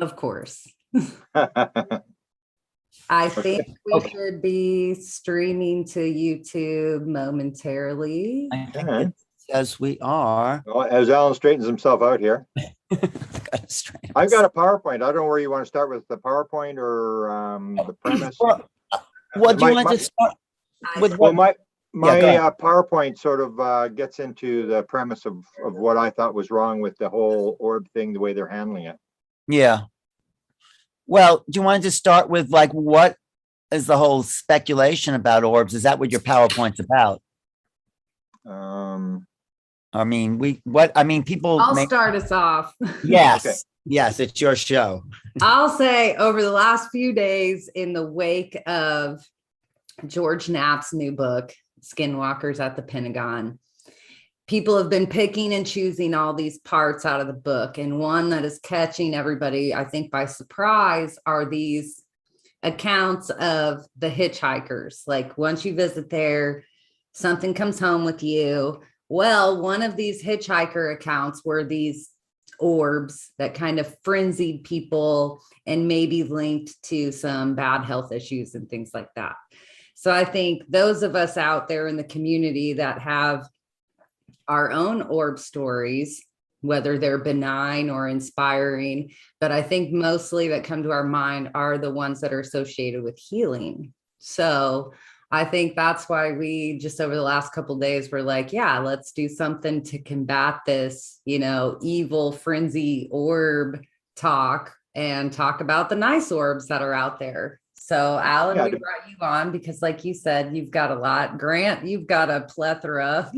Of course. Okay. I think we Okay. should be streaming to YouTube momentarily. I think Alright. it says we are. Well, as Alan straightens himself out here, I've got a PowerPoint. I don't know where you want to start with, the PowerPoint or the premise. Well, what do you My- want to start with? Well, What? my go ahead. PowerPoint sort of gets into the premise of what I thought was wrong with the whole orb thing, the way they're handling it. Yeah. Well, do you want to start with like what is the whole speculation about orbs? Is that what your PowerPoint's about? I mean, people I'll may, start us off. yes, Okay. yes, it's your show. I'll say over the last few days, in the wake of George Knapp's new book, Skinwalkers at the Pentagon, people have been picking and choosing all these parts out of the book. And one that is catching everybody, I think, by surprise are these accounts of the hitchhikers. Like once you visit there, something comes home with you. Well, one of these hitchhiker accounts were these orbs that kind of frenzied people and maybe linked to some bad health issues and things like that. So I think those of us out there in the community that have our own orb stories, whether they're benign or inspiring, but I think mostly that come to our mind are the ones that are associated with healing. So I think that's why we just over the last couple of days were like, yeah, let's do something to combat this, evil frenzy orb talk and talk about the nice orbs that are out there. So Alan, Yeah, we brought you on because like you said, you've got a lot. Grant, you've got a plethora.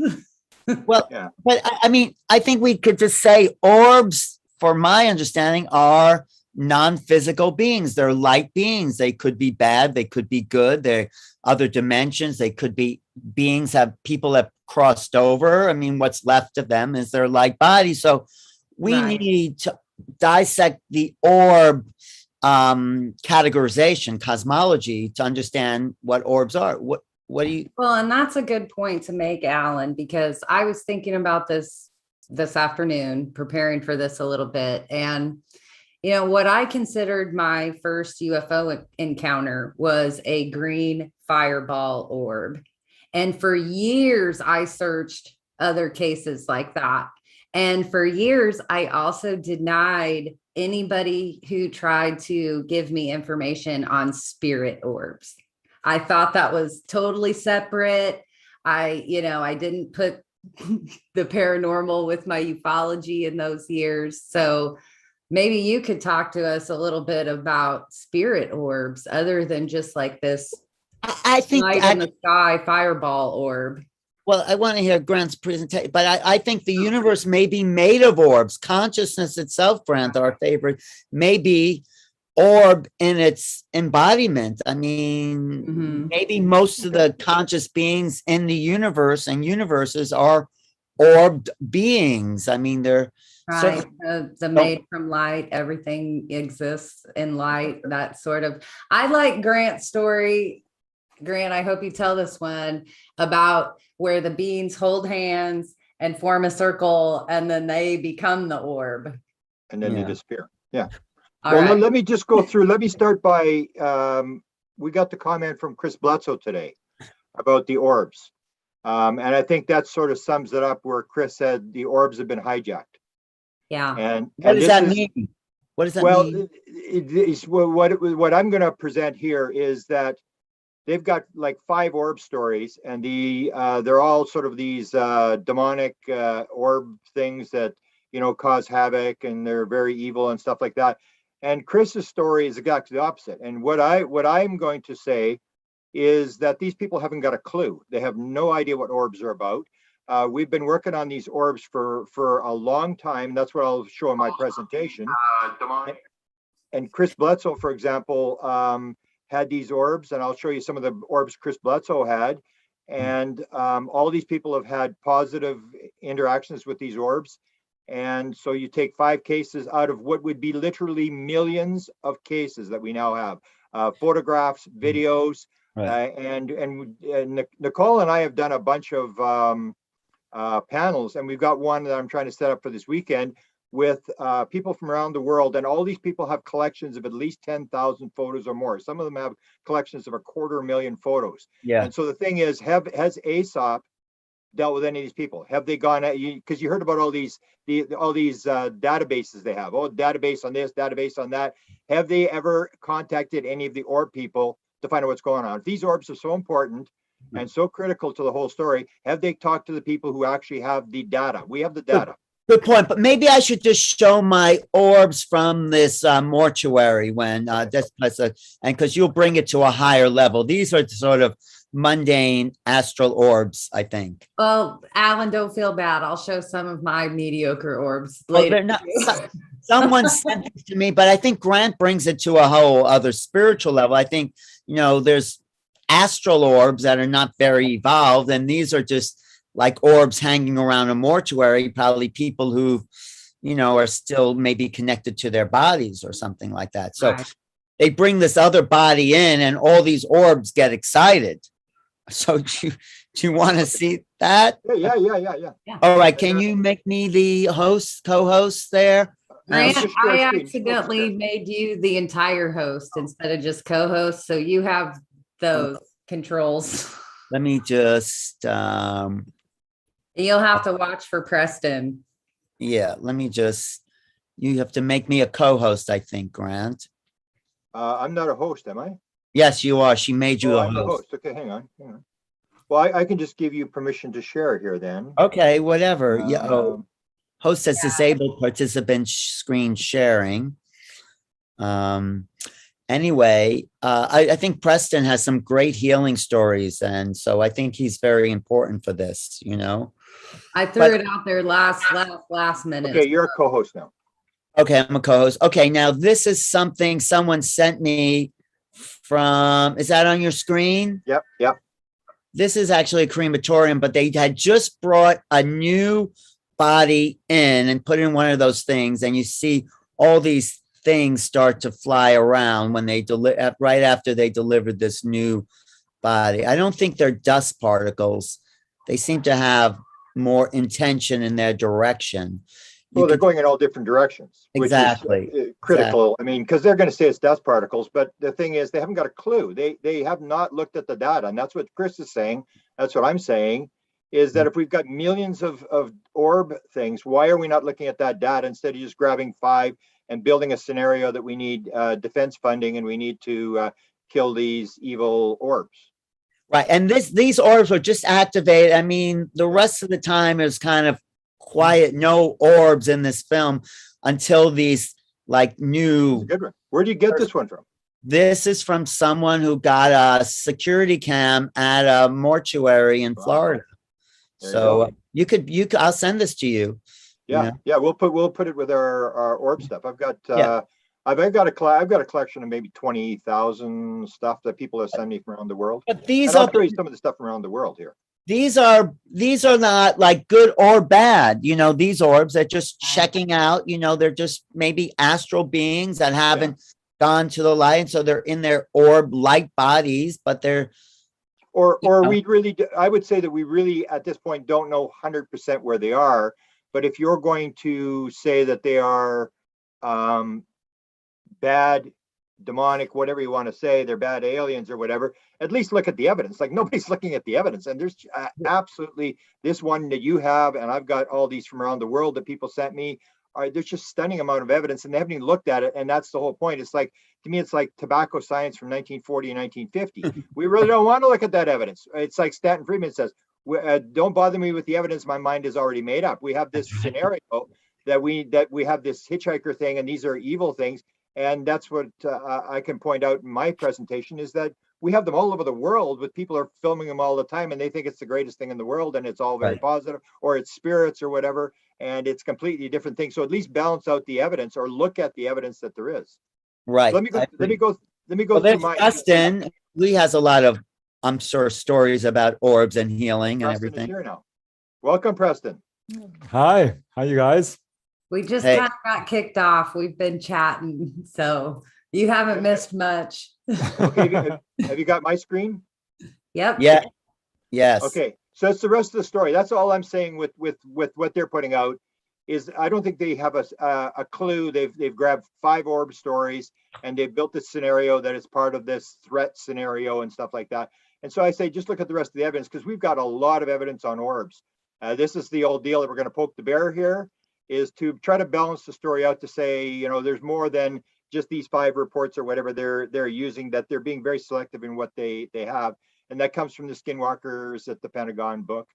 Well, Yeah. but I mean, I think we could just say orbs, for my understanding, are non-physical beings. They're light beings. They could be bad. They could be good. They're other dimensions. They could be beings people have crossed over. I mean, what's left of them is their light body. So we Right. need to dissect the orb categorization, cosmology, to understand what orbs are. What do you? Well, and that's a good point to make, Alan, because I was thinking about this afternoon, preparing for this a little bit. And, what I considered my first UFO encounter was a green fireball orb. And for years, I searched other cases like that. And for years, I also denied anybody who tried to give me information on spirit orbs. I thought that was totally separate. I didn't put the paranormal with my ufology in those years. So maybe you could talk to us a little bit about spirit orbs other than just like this I think light in the sky fireball orb. Well, I want to hear Grant's presentation, but I think the universe may be made of orbs. Consciousness itself, Grant, our favorite, may be orb in its embodiment. I mean, maybe most of the conscious beings in the universe and universes are orbed beings. I mean, they're right. The made from light, everything exists in light, that sort of. I like Grant's story. Grant, I hope you tell this one about where the beings hold hands and form a circle and then they become the orb. And then they disappear. Yeah. All Well, right. let me just go through. Let me start by, we got the comment from Chris Bledsoe today about the orbs. And I think that sort of sums it up where Chris said the orbs have been hijacked. Yeah. And what does that mean? What does that mean? What I'm going to present here is that they've got like 5 orb stories, and they're all sort of these demonic orb things that cause havoc, and they're very evil and stuff like that. And Chris's story is exactly the opposite. And what I'm going to say is that these people haven't got a clue. They have no idea what orbs are about. We've been working on these orbs for a long time. That's what I'll show in my presentation. And Chris Bledsoe, for example, had these orbs, and I'll show you some of the orbs Chris Bledsoe had. And all these people have had positive interactions with these orbs. And so you take 5 cases out of what would be literally millions of cases that we now have, photographs, videos, right. And Nicole and I have done a bunch of panels, and we've got one that I'm trying to set up for this weekend with people from around the world, and all these people have collections of at least 10,000 photos or more. Some of them have collections of 250,000 photos. Yeah. And so the thing is, has ASOP dealt with any of these people? Have they gone at you? Because you heard about all these databases they have. Oh, database on this, database on that. Have they ever contacted any of the orb people to find out what's going on? If these orbs are so important and so critical to the whole story, have they talked to the people who actually have the data? We have the data. Good point, but maybe I should just show my orbs from this mortuary when and because you'll bring it to a higher level. These are sort of mundane astral orbs, I think. Well, Alan, don't feel bad. I'll show some of my mediocre orbs Well, later. they're not. Someone sent it to me, but I think Grant brings it to a whole other spiritual level. I think there's astral orbs that are not very evolved, and these are just like orbs hanging around a mortuary, probably people who, are still maybe connected to their bodies or something like that. So they bring this other body in and all these orbs get excited. So do you want to see that? Yeah. All right. Can you make me the co-host there? Grant, Just share I screen. accidentally made you the entire host instead of just co-host. So you have those controls. Let me just, You'll have to watch for Preston. yeah, you have to make me a co-host, I think, Grant. I'm not a host, am I? Yes, you are. She made you a I'm the host. host. Okay, hang on. Well, I can just give you permission to share here then. Okay, whatever. Yeah. Um, Host has disabled participant screen sharing. Anyway, I think Preston has some great healing stories, and so I think he's very important for this. I threw it out there last minute. Okay, you're a co-host now. Okay, I'm a co-host. Okay, now this is something someone sent me from. Is that on your screen? Yep. This is actually a crematorium, but they had just brought a new body in and put in one of those things, and you see all these things start to fly around when they right after they delivered this new body. I don't think they're dust particles. They seem to have more intention in their direction. Well, they're going in all different directions, Exactly. Which is critical. Exactly. I mean, because they're going to say it's dust particles, but the thing is, they haven't got a clue. They have not looked at the data, and that's what Chris is saying. That's what I'm saying. Is that if we've got millions of orb things, why are we not looking at that data instead of just grabbing 5 and building a scenario that we need defense funding and we need to kill these evil orbs? Right. And these orbs were just activated. I mean, the rest of the time is kind of quiet, no orbs in this film until these like new. Good one. Where do you get this one from? This is from someone who got a security cam at a mortuary in Florida. So I'll send this to you. Yeah. We'll put it with our orb stuff. I've got a collection of maybe 20,000 stuff that people have sent me from around the world. But these I'll show you some of the stuff from around the world here. These are not like good or bad. These orbs are just checking out. They're just maybe astral beings that haven't gone to the light, so they're in their orb-like bodies, but they're. I would say that we really, at this point, don't know 100% where they are. But if you're going to say that they are bad, demonic, whatever you want to say, they're bad aliens or whatever, at least look at the evidence. Like, nobody's looking at the evidence. And there's absolutely this one that you have, and I've got all these from around the world that people sent me. There's just stunning amount of evidence, and they haven't even looked at it. And that's the whole point. It's like, to me, it's like tobacco science from 1940 and 1950. We really don't want to look at that evidence. It's like Stanton Friedman says, don't bother me with the evidence. My mind is already made up. We have this scenario that we have this hitchhiker thing, and these are evil things. And that's what I can point out in my presentation, is that we have them all over the world, with people are filming them all the time, and they think it's the greatest thing in the world, and it's all very positive, or it's spirits or whatever, and it's completely different things. So at least balance out the evidence, or look at the evidence that there is. Right. Let me go Well, through my. Preston, Lee has a lot of, I'm sure, stories about orbs and healing Preston and everything. is here now. Welcome, Preston. Hi, how you guys? We just Hey. kind of got kicked off. We've been chatting, so you haven't missed much. Okay, have you got my screen? Yep. Yeah. Yes. Okay, so it's the rest of the story. That's all I'm saying with what they're putting out, is I don't think they have a clue. They've grabbed 5 orb stories and they've built this scenario that is part of this threat scenario and stuff like that. And so I say, just look at the rest of the evidence, because we've got a lot of evidence on orbs. This is the old deal that we're going to poke the bear here, is to try to balance the story out to say, you know, there's more than just these 5 reports or whatever they're using, that they're being very selective in what they have. And that comes from the Skinwalkers at the Pentagon book.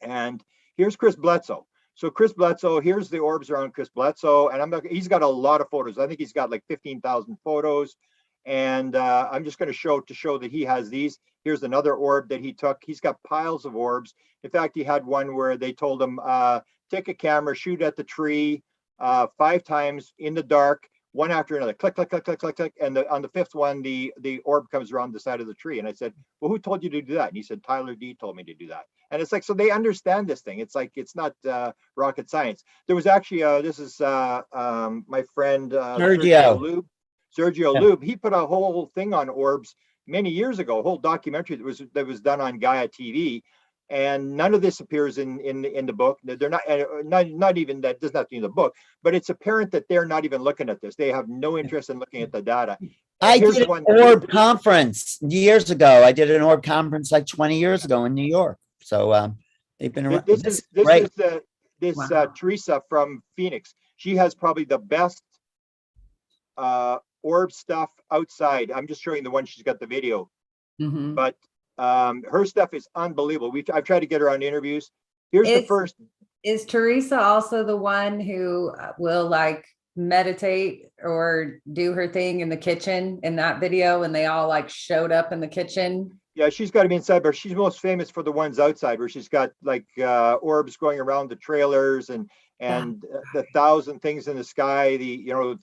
And here's Chris Bledsoe. So Chris Bledsoe, here's the orbs around Chris Bledsoe, and he's got a lot of photos. I think he's got like 15,000 photos. And I'm just going to show that he has these. Here's another orb that he took. He's got piles of orbs. In fact, he had one where they told him, take a camera, shoot at the tree 5 times in the dark, one after another, click, click, click, click, click, click. And on the 5th one, the orb comes around the side of the tree. And I said, well, who told you to do that? And he said, Tyler D told me to do that. And it's like, so they understand this thing. It's like, it's not rocket science. There was actually, this is my friend Sergio Lube. Sergio Lube, he put a whole thing on orbs many years ago, a whole documentary that was done on Gaia TV. And none of this appears in the book. They're not even, that does not be in the book, but it's apparent that they're not even looking at this. They have no interest in looking at the data. I did an orb conference years ago. I did an orb conference like 20 years ago in New York. So they've been around. This is Teresa from Phoenix. She has probably the best orb stuff outside. I'm just showing the one she's got the video, but her stuff is unbelievable. I've tried to get her on interviews. Here's the first. Is Teresa also the one who will like meditate or do her thing in the kitchen in that video, and they all like showed up in the kitchen? Yeah, she's got to be inside, but she's most famous for the ones outside where she's got like orbs going around the trailers and the 1,000 things in the sky,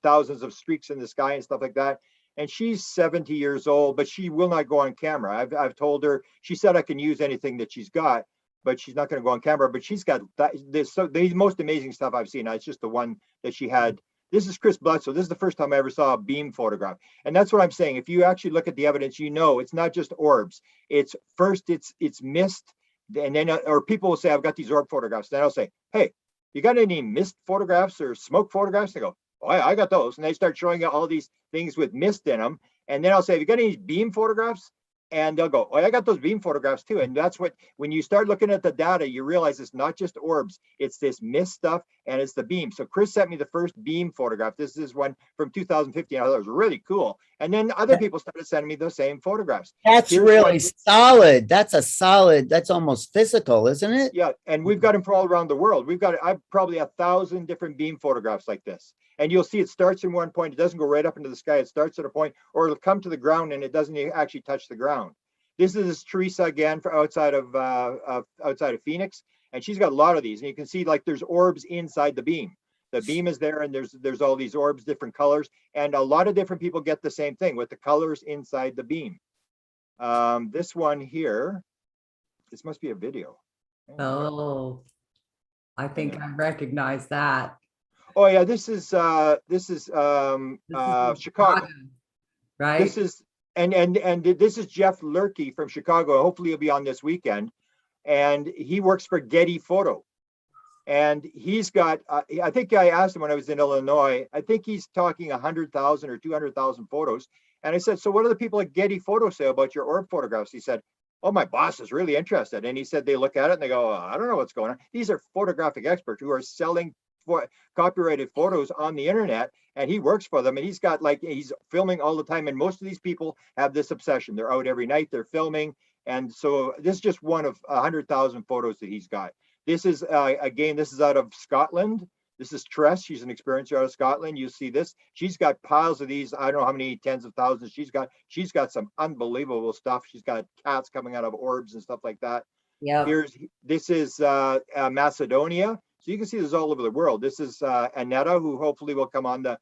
thousands of streaks in the sky and stuff like that. And she's 70 years old, but she will not go on camera. I've told her, she said I can use anything that she's got, but she's not going to go on camera. But she's got the most amazing stuff I've seen. It's just the one that she had. This is Chris Bledsoe. This is the first time I ever saw a beam photograph. And that's what I'm saying. If you actually look at the evidence, you know, it's not just orbs. It's mist. And then, or people will say, I've got these orb photographs. Then I'll say, hey, you got any mist photographs or smoke photographs? They go, oh, I got those. And they start showing you all these things with mist in them. And then I'll say, have you got any beam photographs? And they'll go, oh, I got those beam photographs too. And that's what, when you start looking at the data, you realize it's not just orbs, it's this mist stuff and it's the beam. So Chris sent me the first beam photograph. This is one from 2015. I thought it was really cool. And then other people started sending me the same photographs. That's really solid. That's almost physical, isn't it? Yeah. And we've got them from all around the world. I've probably 1,000 different beam photographs like this. And you'll see it starts in one point. It doesn't go right up into the sky. It starts at a point, or it'll come to the ground and it doesn't actually touch the ground. This is Teresa again for outside of Phoenix, and she's got a lot of these. And you can see like there's orbs inside the beam. The beam is there, and there's all these orbs, different colors, and a lot of different people get the same thing with the colors inside the beam. This one here, this must be a video. Oh, I think I recognize that. Oh yeah, this is Chicago, right? This is and this is Jeff Lurkey from Chicago. Hopefully he'll be on this weekend, and he works for Getty Photo, and he's got. I think I asked him when I was in Illinois. I think he's talking 100,000 or 200,000 photos, and I said, so what do the people at Getty Photo say about your orb photographs? He said, oh, my boss is really interested, and he said they look at it and they go, I don't know what's going on. These are photographic experts who are selling copyrighted photos on the internet, and he works for them, and he's filming all the time. And most of these people have this obsession. They're out every night, they're filming. And so this is just one of 100,000 photos that he's got. This is again, this is out of Scotland. This is Tress. She's an experiencer out of Scotland. You see this. She's got piles of these. I don't know how many tens of thousands she's got. She's got some unbelievable stuff. She's got cats coming out of orbs and stuff like that. Yeah. This is Macedonia. So you can see this all over the world. This is Annetta, who hopefully will come on the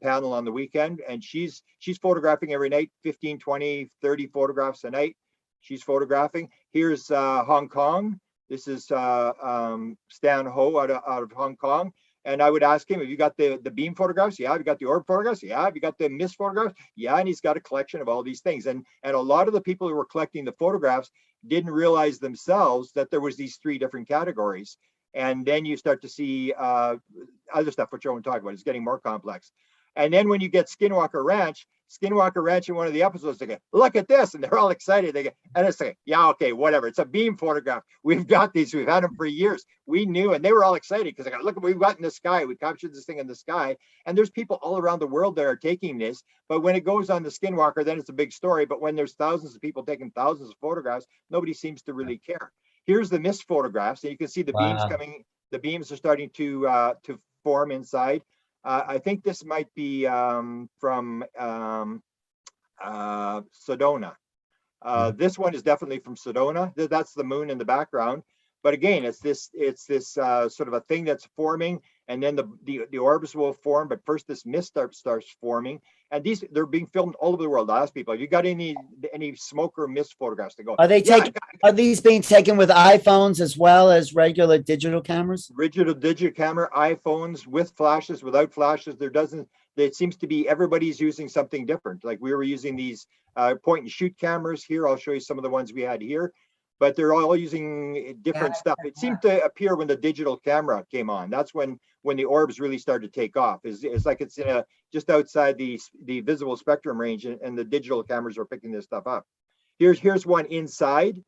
panel on the weekend. And she's photographing every night, 15, 20, 30 photographs a night. She's photographing. Here's Hong Kong. This is Stan Ho out of Hong Kong. And I would ask him, have you got the beam photographs? Yeah. Have you got the orb photographs? Yeah. Have you got the mist photographs? Yeah. And he's got a collection of all these things. And a lot of the people who were collecting the photographs didn't realize themselves that there was these 3 different categories. And then you start to see other stuff, which I won't talk about. It's getting more complex. And then when you get Skinwalker Ranch in one of the episodes, they go, look at this. And they're all excited. They go, and it's like, yeah, okay, whatever. It's a beam photograph. We've got these. We've had them for years. We knew, and they were all excited because they go, look what we've got in the sky. We captured this thing in the sky. And there's people all around the world that are taking this. But when it goes on the Skinwalker, then it's a big story. But when there's thousands of people taking thousands of photographs, nobody seems to really care. Here's the mist photographs. And you can see the beams coming. The beams are starting to form inside. I think this might be from Sedona. This one is definitely from Sedona. That's the moon in the background. But again, it's this sort of a thing that's forming, and then the orbs will form. But first, this mist starts forming, and they're being filmed all over the world. I ask people, have you got any smoke or mist photographs? They go, Are they taking? Are these being taken with iPhones as well as regular digital cameras? Digital camera, iPhones with flashes, without flashes. It seems to be everybody's using something different. Like we were using these point and shoot cameras here. I'll show you some of the ones we had here, but they're all using different stuff. It seemed to appear when the digital camera came on. That's when the orbs really started to take off. It's like it's in just outside the visible spectrum range, and the digital cameras are picking this stuff up. Here's one inside.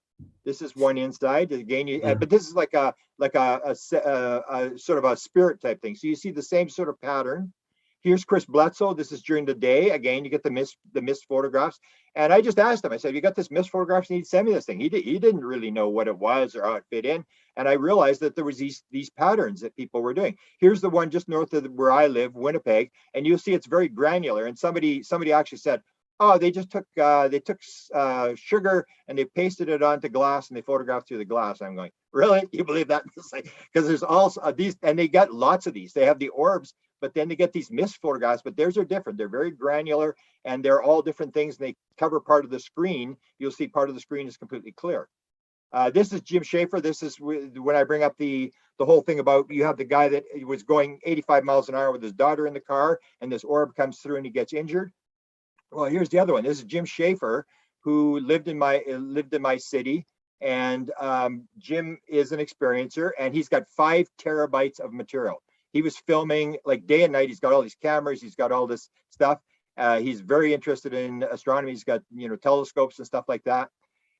This is one inside again, but this is like a sort of a spirit type thing. So you see the same sort of pattern. Here's Chris Bledsoe. This is during the day. Again, you get the mist photographs. And I just asked him, I said, you got this mist photographs? And he'd send me this thing. He didn't really know what it was or how it fit in. And I realized that there was these patterns that people were doing. Here's the one just north of where I live, Winnipeg. And you'll see it's very granular. And somebody actually said, oh, they just took sugar and they pasted it onto glass and they photographed through the glass. I'm going, really? You believe that? Because there's also these, and they got lots of these. They have the orbs, but then they get these mist photographs, but theirs are different. They're very granular and they're all different things. And they cover part of the screen. You'll see part of the screen is completely clear. This is Jim Schaefer. This is when I bring up the whole thing about you have the guy that was going 85 miles an hour with his daughter in the car and this orb comes through and he gets injured. Well, here's the other one. This is Jim Schaefer, who lived in my city, and Jim is an experiencer, and he's got 5 terabytes of material. He was filming like day and night. He's got all these cameras. He's got all this stuff. He's very interested in astronomy. He's got telescopes and stuff like that.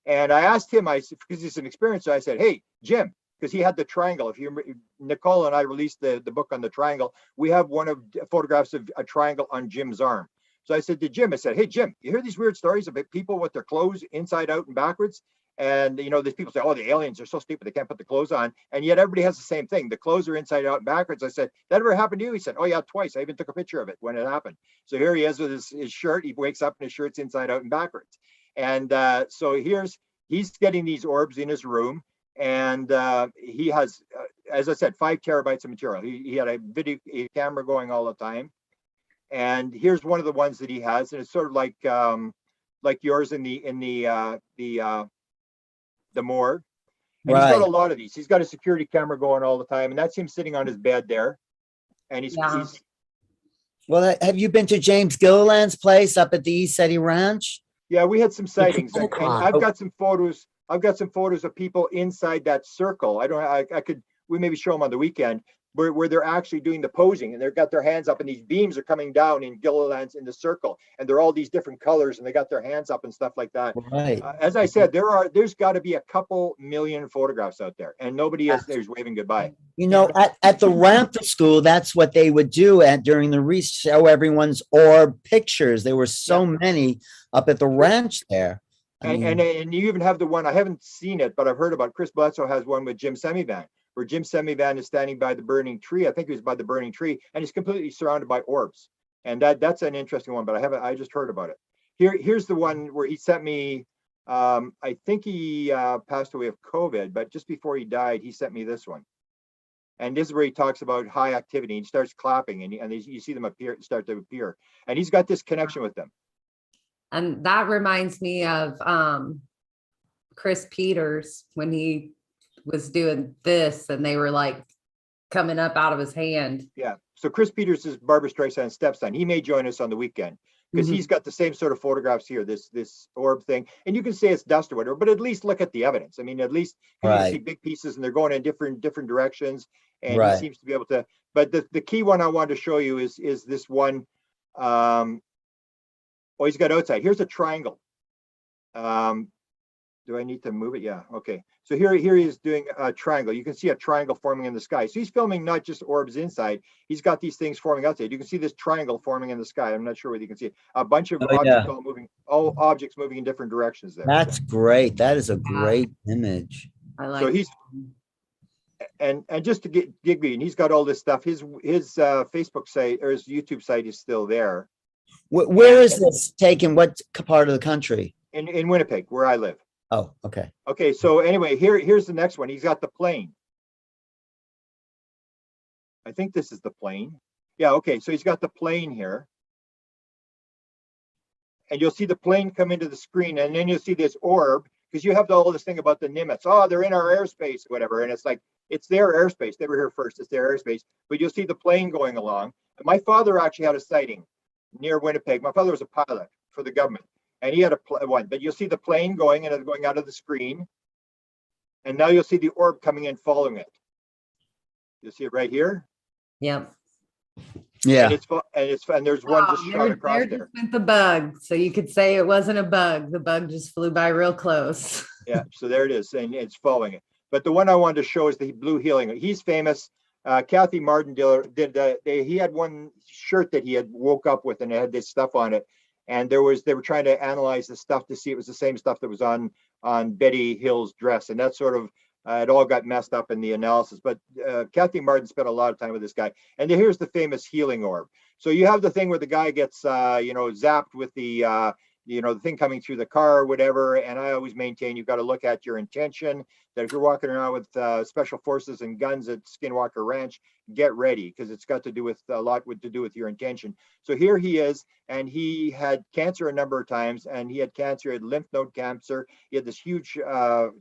And I asked him, because he's an experiencer, I said, hey, Jim, because he had the triangle. If you Nicole and I released the book on the triangle, we have one of photographs of a triangle on Jim's arm. So I said to Jim, I said, hey, Jim, you hear these weird stories about people with their clothes inside out and backwards? And, these people say, oh, the aliens are so stupid, they can't put the clothes on. And yet everybody has the same thing. The clothes are inside out and backwards. I said, that ever happened to you? He said, oh, yeah, twice. I even took a picture of it when it happened. So here he is with his shirt. He wakes up and his shirt's inside out and backwards. And so he's getting these orbs in his room. And he has, as I said, 5 terabytes of material. He had a video camera going all the time. And here's one of the ones that he has, and it's sort of like yours in the morgue. And He's got a lot of these. He's got a security camera going all the time, and that's him sitting on his bed there. And he's well, have you been to James Gilliland's place up at the East City Ranch? Yeah, we had some sightings, and I've got some photos. I've got some photos of people inside that circle. We maybe show them on the weekend. Where they're actually doing the posing and they've got their hands up and these beams are coming down in Gilliland's in the circle and they're all these different colors and they got their hands up and stuff like that. Right. As I said, there's got to be a couple million photographs out there and nobody there's waving goodbye. At the Ramper School, that's what they would do during the research, show everyone's orb pictures. There were so many up at the ranch there. And you even have the one, I haven't seen it, but I've heard about. Chris Bledsoe has one with Jim Semivan, where Jim Semivan is standing by the burning tree. I think he was by the burning tree, and he's completely surrounded by orbs. And that's an interesting one, but I just heard about it. Here's the one where he sent me, I think he passed away of COVID, but just before he died, he sent me this one. And this is where he talks about high activity. He starts clapping, and you see them start to appear. And he's got this connection with them. And that reminds me of Chris Peters when he was doing this and they were like coming up out of his hand. Yeah. So Chris Peters is Barbara Streisand's stepson. He may join us on the weekend. because he's got the same sort of photographs here, this orb thing, and you can say it's dust or whatever, but at least look at the evidence. I mean, at least you can see Right. big pieces and they're going in different directions, and he Right. seems to be able to. But the key one I wanted to show you is this one. Oh, he's got outside. Here's a triangle. Do I need to move it? Yeah. Okay. So here he is doing a triangle. You can see a triangle forming in the sky. So he's filming not just orbs inside. He's got these things forming outside. You can see this triangle forming in the sky. I'm not sure whether you can see it. A bunch of Oh, objects yeah. all moving, all objects moving in different directions there. That's great. That is a great image. I like. So he's and just to get Digby, and he's got all this stuff. His Facebook site or his YouTube site is still there. Where is this taken? What part of the country? In Winnipeg, where I live. Oh, okay. Okay, so anyway, here's the next one. He's got the plane. I think this is the plane. Yeah, okay, so he's got the plane here. And you'll see the plane come into the screen, and then you'll see this orb, because you have all this thing about the Nimitz. Oh, they're in our airspace, whatever. And it's like, it's their airspace. They were here first, it's their airspace. But you'll see the plane going along. And my father actually had a sighting near Winnipeg. My father was a pilot for the government. And he had one, but you'll see the plane going and it's going out of the screen. And now you'll see the orb coming in following it. You'll see it right here. Yep. Yeah. And there's one just shot across there. there. Just went the bug. So you could say it wasn't a bug. The bug just flew by real close. Yeah, so there it is, and it's following it. But the one I wanted to show is the blue healing. He's famous. Kathy Martindale did. He had one shirt that he had woke up with, and it had this stuff on it. And they were trying to analyze the stuff to see it was the same stuff that was on Betty Hill's dress, and that sort of it all got messed up in the analysis. But Kathy Martin spent a lot of time with this guy, and here's the famous healing orb. So you have the thing where the guy gets zapped with the the thing coming through the car or whatever. And I always maintain you've got to look at your intention. That if you're walking around with special forces and guns at Skinwalker Ranch, get ready, because it's got to do with a lot to do with your intention. So here he is, and he had cancer a number of times, and he had cancer, he had lymph node cancer. He had this huge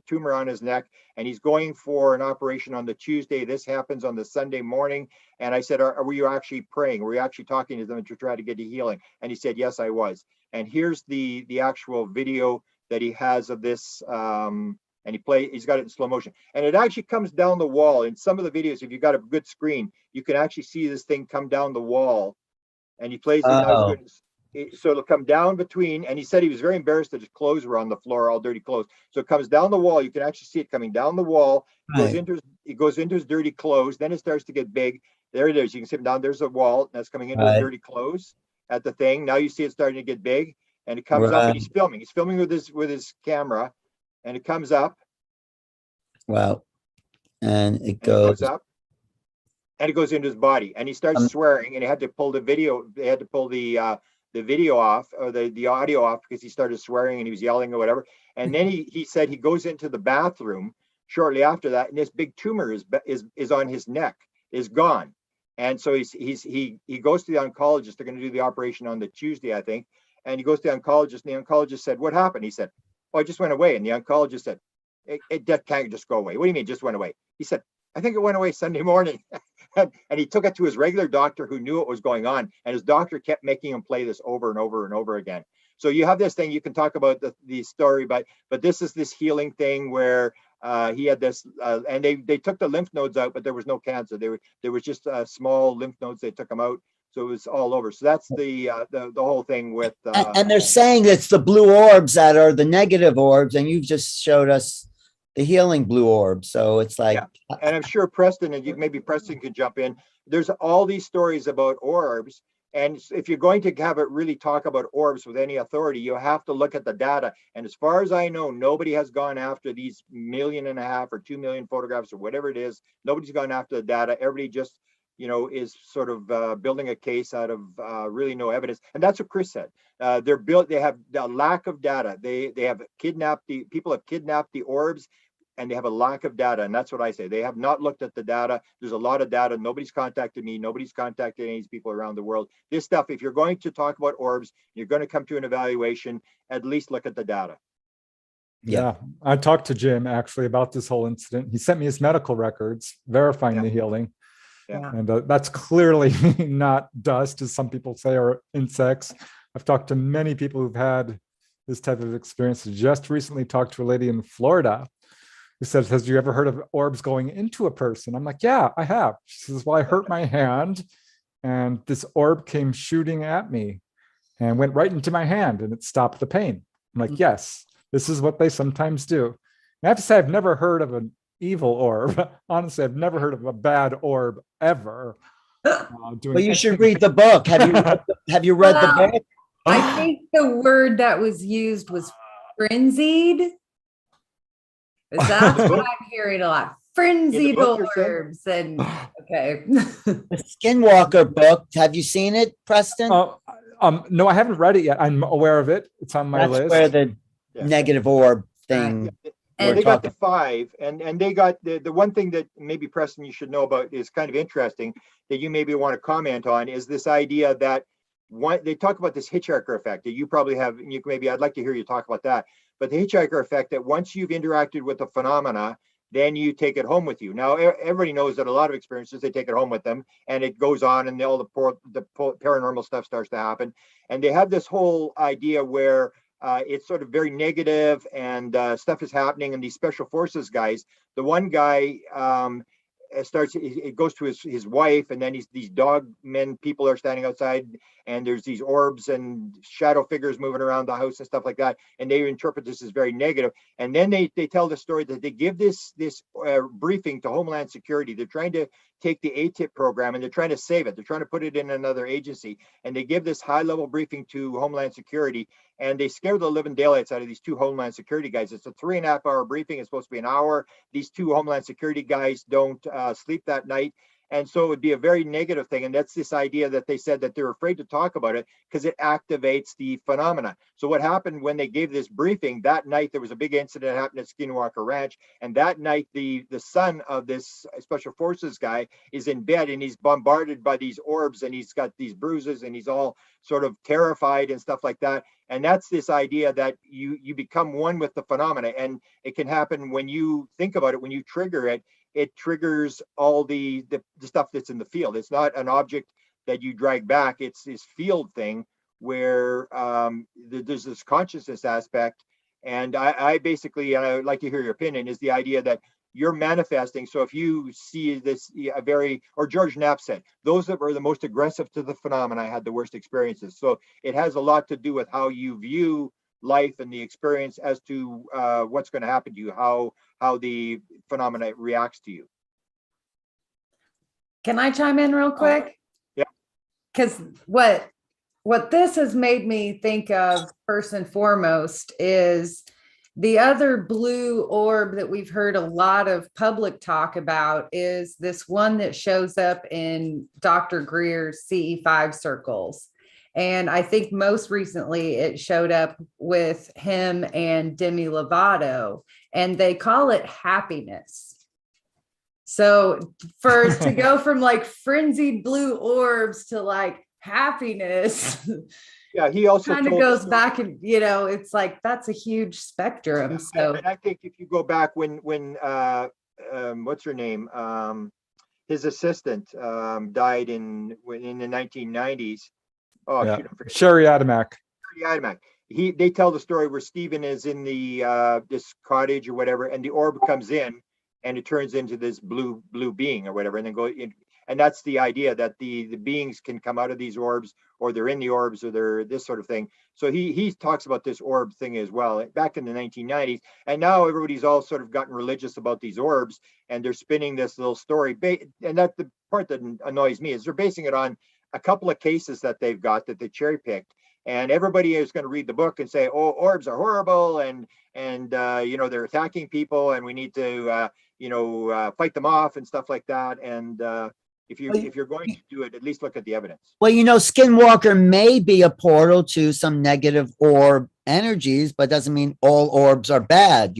tumor on his neck, and he's going for an operation on the Tuesday. This happens on the Sunday morning. And I said, were you actually praying? Were you actually talking to them to try to get a healing? And he said, yes, I was. And here's the actual video that he has of this. And he's got it in slow motion, and it actually comes down the wall. In some of the videos, if you got a good screen, you can actually see this thing come down the wall, and he plays it. So it'll come down between, and he said he was very embarrassed that his clothes were on the floor, all dirty clothes. So it comes down the wall. You can actually see it coming down the wall. It goes into his dirty clothes. Then it starts to get big. There it is. You can see it down. There's a wall that's coming into his dirty clothes at the thing. Now you see it starting to get big, and it comes up, and he's filming. He's filming with his camera. And it comes up. Wow. And it goes up. And it goes into his body. And he starts swearing. And he had to pull the video. They had to pull the video off, or the audio off, because he started swearing and he was yelling or whatever. And then he said he goes into the bathroom shortly after that, and this big tumor is on his neck, is gone. And so he goes to the oncologist. They're going to do the operation on the Tuesday, I think. And he goes to the oncologist, and the oncologist said, "What happened?" He said, "Oh, it just went away." And the oncologist said, it can't just go away. "What do you mean just went away?" He said, "I think it went away Sunday morning." and he took it to his regular doctor, who knew what was going on. And his doctor kept making him play this over and over and over again. So you have this thing, you can talk about the story, but this is this healing thing where he had this, and they took the lymph nodes out, but there was no cancer. There was just small lymph nodes. They took them out. So it was all over. So that's the whole thing with. And they're saying it's the blue orbs that are the negative orbs, and you've just showed us the healing blue orbs. So it's like. Yeah. And I'm sure Preston, and maybe Preston could jump in. There's all these stories about orbs, and if you're going to have it really talk about orbs with any authority, you have to look at the data. And as far as I know, nobody has gone after these 1.5 million or 2 million photographs or whatever it is. Nobody's gone after the data. Everybody just is sort of building a case out of really no evidence. And that's what Chris said. They have a lack of data. They have people have kidnapped the orbs, and they have a lack of data. And that's what I say. They have not looked at the data. There's a lot of data. Nobody's contacted me. Nobody's contacted any of these people around the world. This stuff, if you're going to talk about orbs, you're going to come to an evaluation, at least look at the data. Yeah, I talked to Jim actually about this whole incident. He sent me his medical records verifying the healing. Yeah. And that's clearly not dust, as some people say, or insects. I've talked to many people who've had this type of experience. Just recently talked to a lady in Florida who says, "Has you ever heard of orbs going into a person?" I'm like, "Yeah, I have." She says, "Well, I hurt my hand and this orb came shooting at me and went right into my hand and it stopped the pain." I'm like, "Yes, this is what they sometimes do." And I have to say, I've never heard of an evil orb. Honestly, I've never heard of a bad orb ever. Well, you should read the book. Have you read the Well, book? I think the word that was used was frenzied. Is that what I'm hearing a lot? Frenzied book you're saying? orbs. And okay. The Skinwalker book. Have you seen it, Preston? No, I haven't read it yet. I'm aware of it. It's on my That's list. where the Yeah. negative orb thing. And They got the 5, and they got the one thing that maybe Preston you should know about is kind of interesting that you maybe want to comment on is this idea that they talk about this hitchhiker effect that you probably have, and maybe I'd like to hear you talk about that. But the hitchhiker effect that once you've interacted with the phenomena, then you take it home with you. Now everybody knows that a lot of experiences they take it home with them, and it goes on, and all the paranormal stuff starts to happen, and they have this whole idea where it's sort of very negative and stuff is happening. And these special forces guys, the one guy it goes to his wife, and then these dog men people are standing outside, and there's these orbs and shadow figures moving around the house and stuff like that, and they interpret this as very negative. And then they tell the story that they give this briefing to Homeland Security. They're trying to take the ATIP program and they're trying to save it. They're trying to put it in another agency, and they give this high level briefing to Homeland Security, and they scare the living daylights out of these 2 Homeland Security guys. It's a 3.5 hour briefing. It's supposed to be an hour. These 2 Homeland Security guys don't sleep that night. And so it would be a very negative thing. And that's this idea that they said that they're afraid to talk about it because it activates the phenomena. So what happened when they gave this briefing that night, there was a big incident happened at Skinwalker Ranch. And that night, the son of this special forces guy is in bed, and he's bombarded by these orbs, and he's got these bruises, and he's all sort of terrified and stuff like that. And that's this idea that you become one with the phenomena. And it can happen when you think about it, when you trigger it, it triggers all the stuff that's in the field. It's not an object that you drag back. It's this field thing where there's this consciousness aspect. And I basically, and I would like to hear your opinion, is the idea that you're manifesting. So if you see this, or George Knapp said, those that were the most aggressive to the phenomena had the worst experiences. So it has a lot to do with how you view life and the experience as to what's going to happen to you, how the phenomena reacts to you. Can I chime in real quick? Yeah. Because what this has made me think of first and foremost is the other blue orb that we've heard a lot of public talk about is this one that shows up in Dr. Greer's CE5 circles. And I think most recently it showed up with him and Demi Lovato, and they call it happiness. So to go from like frenzied blue orbs to like happiness, yeah, he also kind of goes back, and it's like that's a huge spectrum. So and I think if you go back when what's her name, his assistant died in the 1990s. Oh, yeah. shoot, Sherry Adamak. They tell the story where Stephen is in the this cottage or whatever, and the orb comes in, and it turns into this blue being or whatever, and then go in. And that's the idea that the beings can come out of these orbs, or they're in the orbs, or they're this sort of thing. So he talks about this orb thing as well back in the 1990s. And now everybody's all sort of gotten religious about these orbs, and they're spinning this little story. And that the part that annoys me is they're basing it on a couple of cases that they've got that they cherry picked. And everybody is going to read the book and say, "Oh, orbs are horrible, and they're attacking people, and we need to fight them off and stuff like that." And if you're going to do it, at least look at the evidence. Well, Skinwalker may be a portal to some negative orb energies, but doesn't mean all orbs are bad.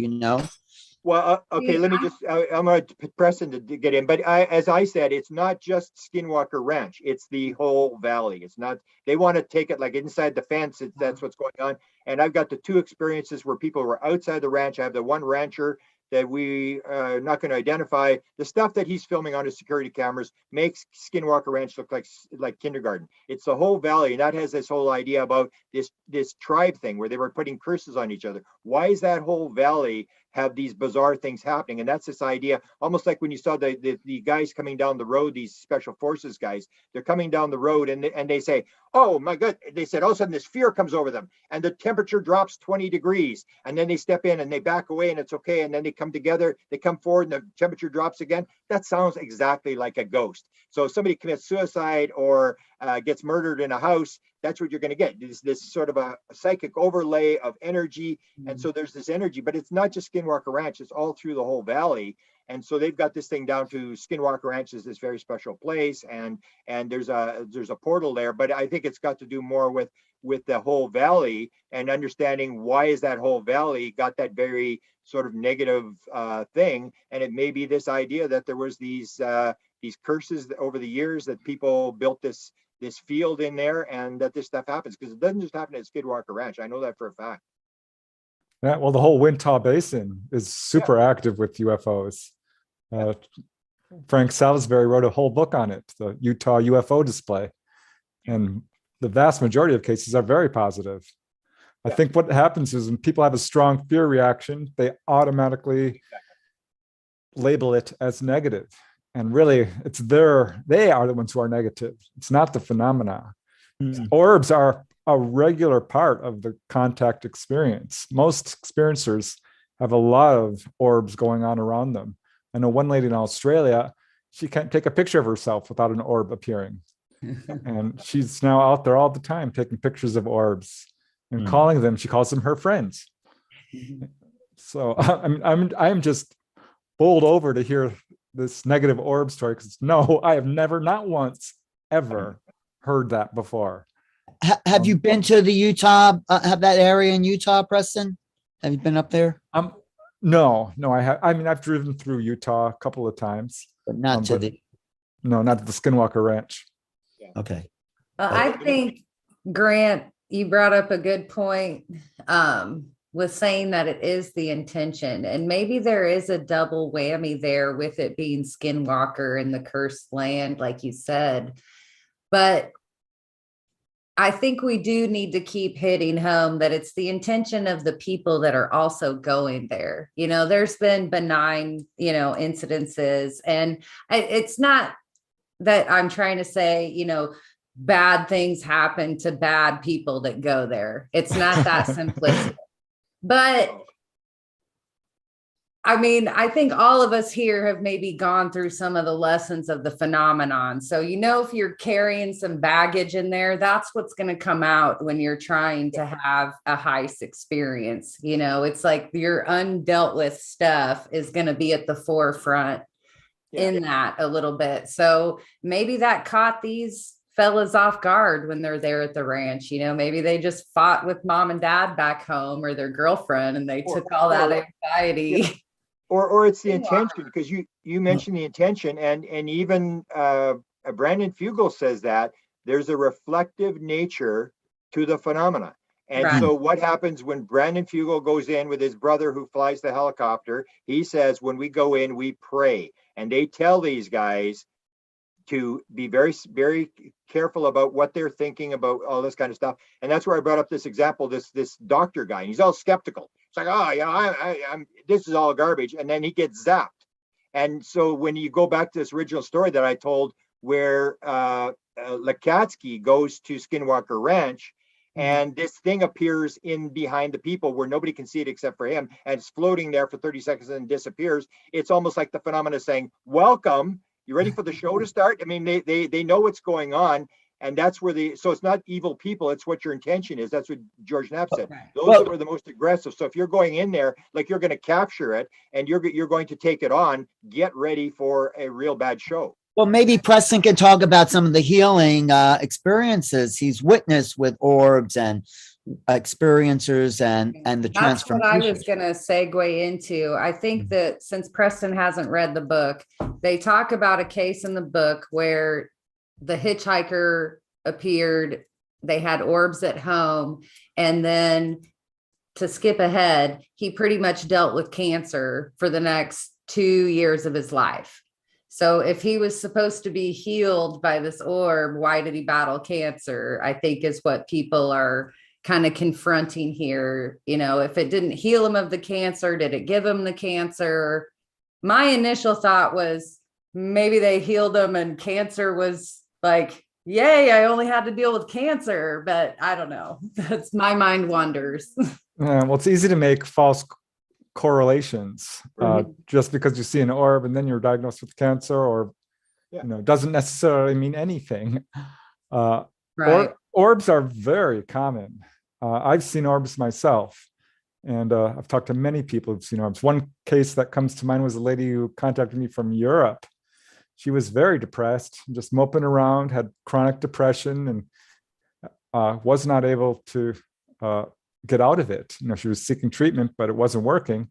Well, okay, let me just, I'm going to press in to get in, but as I said, it's not just Skinwalker Ranch, it's the whole valley. It's not, they want to take it like inside the fence, that's what's going on. And I've got the 2 experiences where people were outside the ranch. I have the one rancher that we are not going to identify. The stuff that he's filming on his security cameras makes Skinwalker Ranch look like kindergarten. It's the whole valley, and that has this whole idea about this tribe thing where they were putting curses on each other. Why is that whole valley have these bizarre things happening? And that's this idea, almost like when you saw the guys coming down the road, these special forces guys, they're coming down the road and they say, oh my God, they said all of a sudden this fear comes over them and the temperature drops 20 degrees, and then they step in and they back away and it's okay, and then they come together, they come forward and the temperature drops again. That sounds exactly like a ghost. So if somebody commits suicide or gets murdered in a house, that's what you're going to get, this sort of a psychic overlay of energy. And so there's this energy, but it's not just Skinwalker Ranch, it's all through the whole valley. And so they've got this thing down to Skinwalker Ranch is this very special place, and there's a portal there. But I think it's got to do more with the whole valley and understanding why is that whole valley got that very sort of negative thing. And it may be this idea that there was these curses over the years that people built this field in there, and that this stuff happens, because it doesn't just happen at Skinwalker Ranch. I know that for a fact. Yeah, well, the whole Wichita Basin is super active with UFOs. Frank Salisbury wrote a whole book on it, the Utah UFO display. And the vast majority of cases are very positive. I think what happens is when people have a strong fear reaction, they automatically label it as negative. And really, they are the ones who are negative. It's not the phenomena. Orbs are a regular part of the contact experience. Most experiencers have a lot of orbs going on around them. I know one lady in Australia, she can't take a picture of herself without an orb appearing. And she's now out there all the time taking pictures of orbs and calling them. She calls them her friends. So I'm just bowled over to hear this negative orb story, because no, I have never, not once, ever heard that before. Have you been to the Utah, have that area in Utah, Preston? Have you been up there? No, I have. I mean, I've driven through Utah a couple of times, But not to the, no, not to the Skinwalker Ranch. okay. I think, Grant, you brought up a good point with saying that it is the intention, and maybe there is a double whammy there with it being Skinwalker and the cursed land, like you said. But I think we do need to keep hitting home that it's the intention of the people that are also going there. You know, there's been benign, incidences, and it's not that I'm trying to say, bad things happen to bad people that go there. It's not that simplistic. But I mean, I think all of us here have maybe gone through some of the lessons of the phenomenon. So, if you're carrying some baggage in there, that's what's going to come out when you're trying to have a heist experience. It's like your undealt with stuff is going to be at the forefront in that a little bit. So maybe that caught these fellas off guard when they're there at the ranch. Maybe they just fought with mom and dad back home, or their girlfriend, and they took all that anxiety. Yeah. Or it's the intention, because you mentioned the intention, and even Brandon Fugel says that there's a reflective nature to the phenomena. And so what happens when Brandon Fugel goes in with his brother who flies the helicopter? He says, when we go in, we pray. And they tell these guys to be very, very careful about what they're thinking about, all this kind of stuff. And that's where I brought up this example, this doctor guy. And he's all skeptical. It's like, I'm this is all garbage. And then he gets zapped. And so when you go back to this original story that I told, where Lakatsky goes to Skinwalker Ranch, and this thing appears in behind the people where nobody can see it except for him, and it's floating there for 30 seconds and disappears. It's almost like the phenomena saying, welcome, you ready for the show to start? I mean, they know what's going on. And that's where so it's not evil people, it's what your intention is. That's what George Knapp said. Those were the most aggressive. So if you're going in there, like you're going to capture it and you're going to take it on, get ready for a real bad show. Well, maybe Preston can talk about some of the healing experiences he's witnessed with orbs and experiencers and the transformation. That's what I was going to segue into. I think that since Preston hasn't read the book, they talk about a case in the book where the hitchhiker appeared, they had orbs at home, and then to skip ahead, he pretty much dealt with cancer for the next 2 years of his life. So if he was supposed to be healed by this orb, why did he battle cancer? I think is what people are kind of confronting here. You know, if it didn't heal him of the cancer, did it give him the cancer? My initial thought was maybe they healed him and cancer was like, yay, I only had to deal with cancer, but I don't know. That's my mind wanders. Well, it's easy to make false correlations just because you see an orb and then you're diagnosed with cancer, or doesn't necessarily mean anything. Right. Orbs are very common. I've seen orbs myself, and I've talked to many people who've seen orbs. One case that comes to mind was a lady who contacted me from Europe. She was very depressed, just moping around, had chronic depression, and was not able to get out of it. She was seeking treatment, but it wasn't working.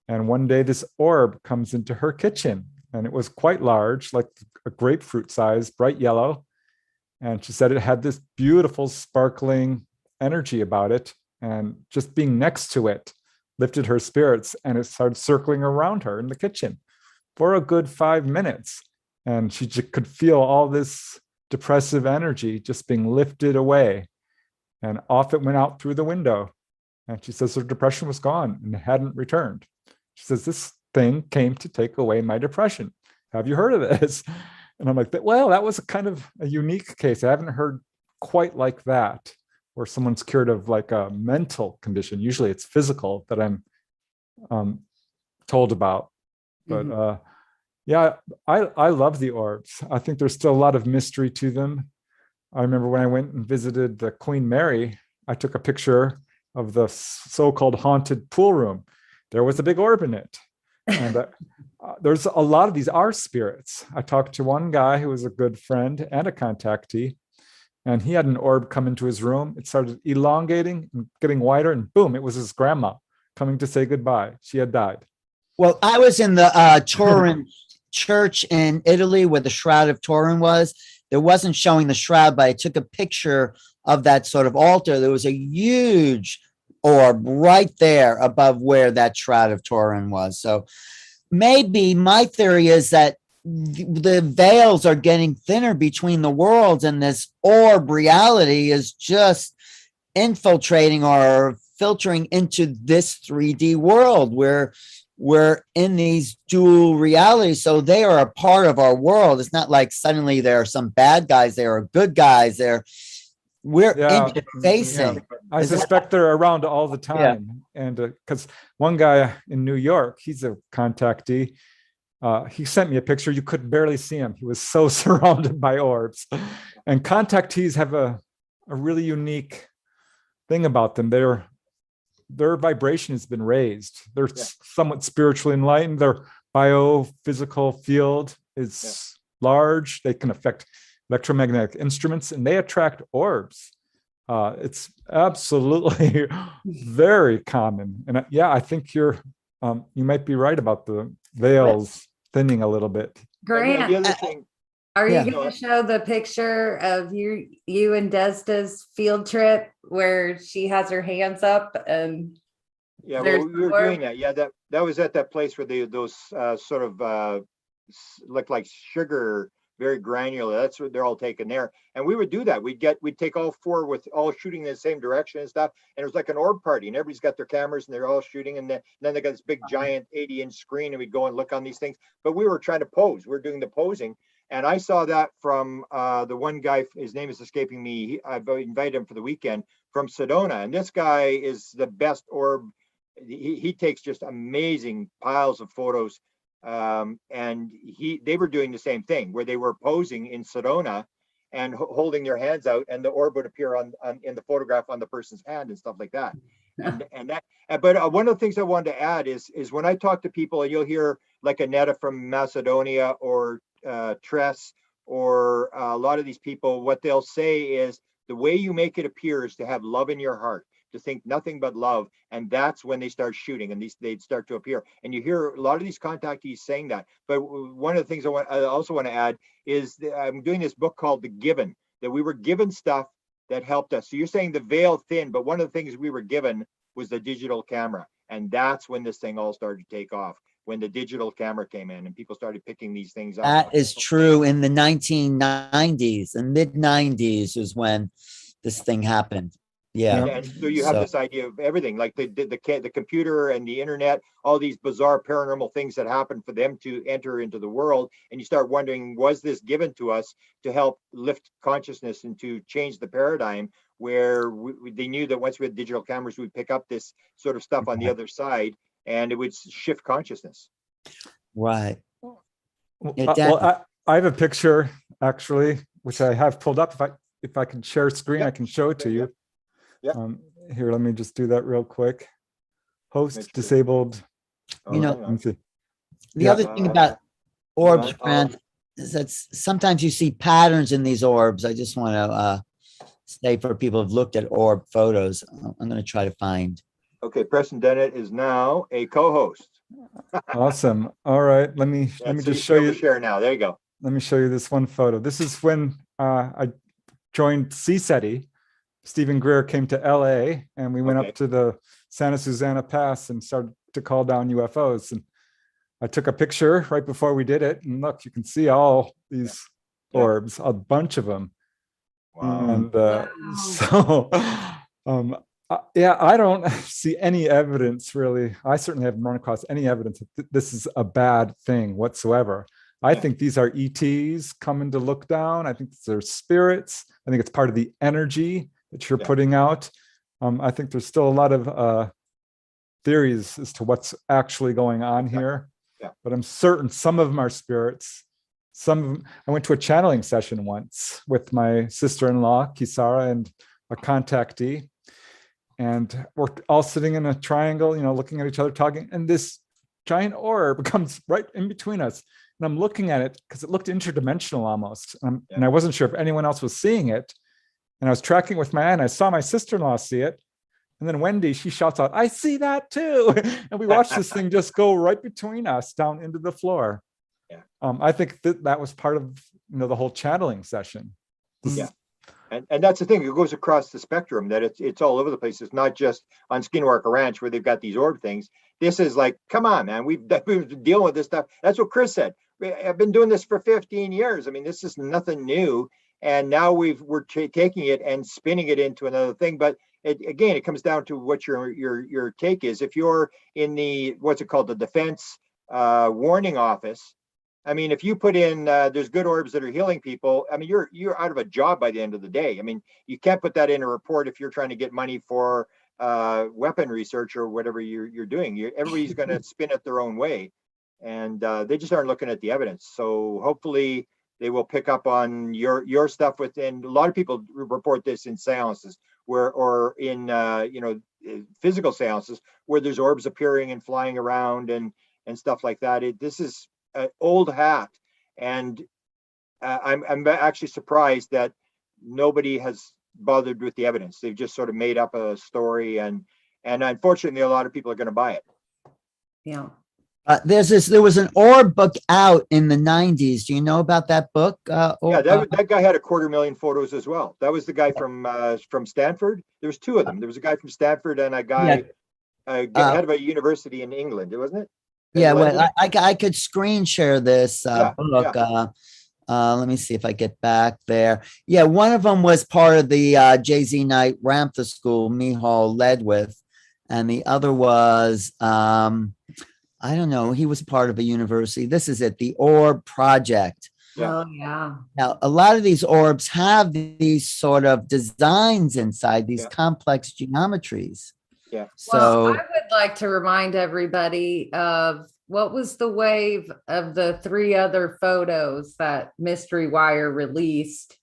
And one day this orb comes into her kitchen, and it was quite large, like a grapefruit size, bright yellow. And she said it had this beautiful sparkling energy about it, and just being next to it lifted her spirits, and it started circling around her in the kitchen for a good 5 minutes. And she could feel all this depressive energy just being lifted away. And off it went out through the window. And she says her depression was gone and hadn't returned. She says, this thing came to take away my depression. Have you heard of this? And I'm like, well, that was a kind of a unique case. I haven't heard quite like that, where someone's cured of like a mental condition. Usually it's physical that I'm told about. But yeah, I love the orbs. I think there's still a lot of mystery to them. I remember when I went and visited the Queen Mary, I took a picture of the so-called haunted pool room. There was a big orb in it. And there's a lot of these are spirits. I talked to one guy who was a good friend and a contactee, and he had an orb come into his room. It started elongating and getting wider, and boom, it was his grandma coming to say goodbye. She had died. Well, I was in the Turin church in Italy where the Shroud of Turin was. It wasn't showing the shroud, but I took a picture of that sort of altar. There was a huge orb right there above where that Shroud of Turin was. So maybe my theory is that the veils are getting thinner between the worlds, and this orb reality is just infiltrating or filtering into this 3D world where we're in these dual realities. So they are a part of our world. It's not like suddenly there are some bad guys, there are good guys there. We're interfacing. I suspect they're around all the time. And because one guy in New York, he's a contactee. He sent me a picture. You could barely see him. He was so surrounded by orbs. And contactees have a really unique thing about them. Their vibration has been raised. They're somewhat spiritually enlightened. Their biophysical field is large. They can affect electromagnetic instruments, and they attract orbs. It's absolutely very common. And I think you might be right about the veils thinning a little bit. Grant, the other thing, are you going to show the picture of you and Desda's field trip where she has her hands up and we were doing that. Yeah, that was at that place where those sort of look like sugar, very granular. That's what they're all taken there. And we would do that. We'd take all four with all shooting in the same direction and stuff. And it was like an orb party, and everybody's got their cameras and they're all shooting. And then they got this big giant 80-inch screen, and we'd go and look on these things. But we were trying to pose. We're doing the posing. And I saw that from the one guy, his name is escaping me. I've invited him for the weekend from Sedona. And this guy is the best orb. He takes just amazing piles of photos. And they were doing the same thing where they were posing in Sedona and holding their hands out, and the orb would appear in the photograph on the person's hand and stuff like that. But one of the things I wanted to add is when I talk to people, and you'll hear like Annetta from Macedonia or Tress or a lot of these people, what they'll say is the way you make it appear is to have love in your heart, to think nothing but love. And that's when they start shooting and they'd start to appear. And you hear a lot of these contactees saying that. But one of the things I also want to add is I'm doing this book called The Given, that we were given stuff that helped us. So you're saying the veil thin, but one of the things we were given was the digital camera. And that's when this thing all started to take off, when the digital camera came in and people started picking these things up. That is true. In the 1990s and mid 90s is when this thing happened. Yeah. And so you have this idea of everything, like the computer and the internet, all these bizarre paranormal things that happen for them to enter into the world. And you start wondering, was this given to us to help lift consciousness and to change the paradigm where they knew that once we had digital cameras, we'd pick up this sort of stuff on the other side and it would shift consciousness. Right. Well, I have a picture actually, which I have pulled up. If I can share screen, I can show it to you. Yeah. Here, let me just do that real quick. Host Make sure. disabled. You know, Let me see. The other thing about orbs, Grant, is that sometimes you see patterns in these orbs. I just want to say for people who've looked at orb photos, I'm going to try to find. Okay, Preston Dennett is now a co-host. Awesome. All right, let me just show you. Share now. There you go. Let me show you this one photo. This is when I joined CSETI. Stephen Greer came to LA and we went up to the Santa Susana Pass and started to call down UFOs. And I took a picture right before we did it. And look, you can see all these orbs, a bunch of them. Wow. And so, I don't see any evidence really. I certainly haven't run across any evidence that this is a bad thing whatsoever. I think these are ETs coming to look down. I think they're spirits. I think it's part of the energy that you're putting out. I think there's still a lot of theories as to what's actually going on here. But I'm certain some of them are spirits. Some of them, I went to a channeling session once with my sister-in-law, Kisara, and a contactee. And we're all sitting in a triangle, looking at each other, talking. And this giant orb comes right in between us. And I'm looking at it because it looked interdimensional almost. And I wasn't sure if anyone else was seeing it. And I was tracking with my eye and I saw my sister-in-law see it. And then Wendy, she shouts out, "I see that too." And we watched this thing just go right between us down into the floor. I think that was part of the whole channeling session. And that's the thing, it goes across the spectrum, that it's all over the place. It's not just on Skinwalker Ranch where they've got these orb things. This is like, come on, man, we've been dealing with this stuff. That's what Chris said. I've been doing this for 15 years. I mean, this is nothing new. And now we're taking it and spinning it into another thing. But it comes down to what your take is. If you're in the, what's it called, the defense warning office, I mean, if you put in, there's good orbs that are healing people, I mean, you're out of a job by the end of the day. I mean, you can't put that in a report if you're trying to get money for weapon research or whatever you're doing. Everybody's going to spin it their own way. And they just aren't looking at the evidence. So hopefully they will pick up on your stuff within. A lot of people report this in seances or in physical seances where there's orbs appearing and flying around and stuff like that. This is an old hat, and I'm actually surprised that nobody has bothered with the evidence. They've just sort of made up a story, and unfortunately a lot of people are going to buy it. Yeah. There was an orb book out in the 90s. Do you know about that book? That guy had 250,000 photos as well. That was the guy from Stanford. There was two of them. There was a guy from Stanford and a guy head of a university in England, wasn't it? Well, I could screen share this book. Let me see if I get back there. Yeah, one of them was part of the JZ Knight Ramtha School Mihal led with, and the other was I don't know. He was part of a university. This is it, the Orb Project. Oh, yeah. Now, a lot of these orbs have these sort of designs inside, these complex geometries. Yeah. So I would like to remind everybody of what was the wave of the 3 other photos that Mystery Wire released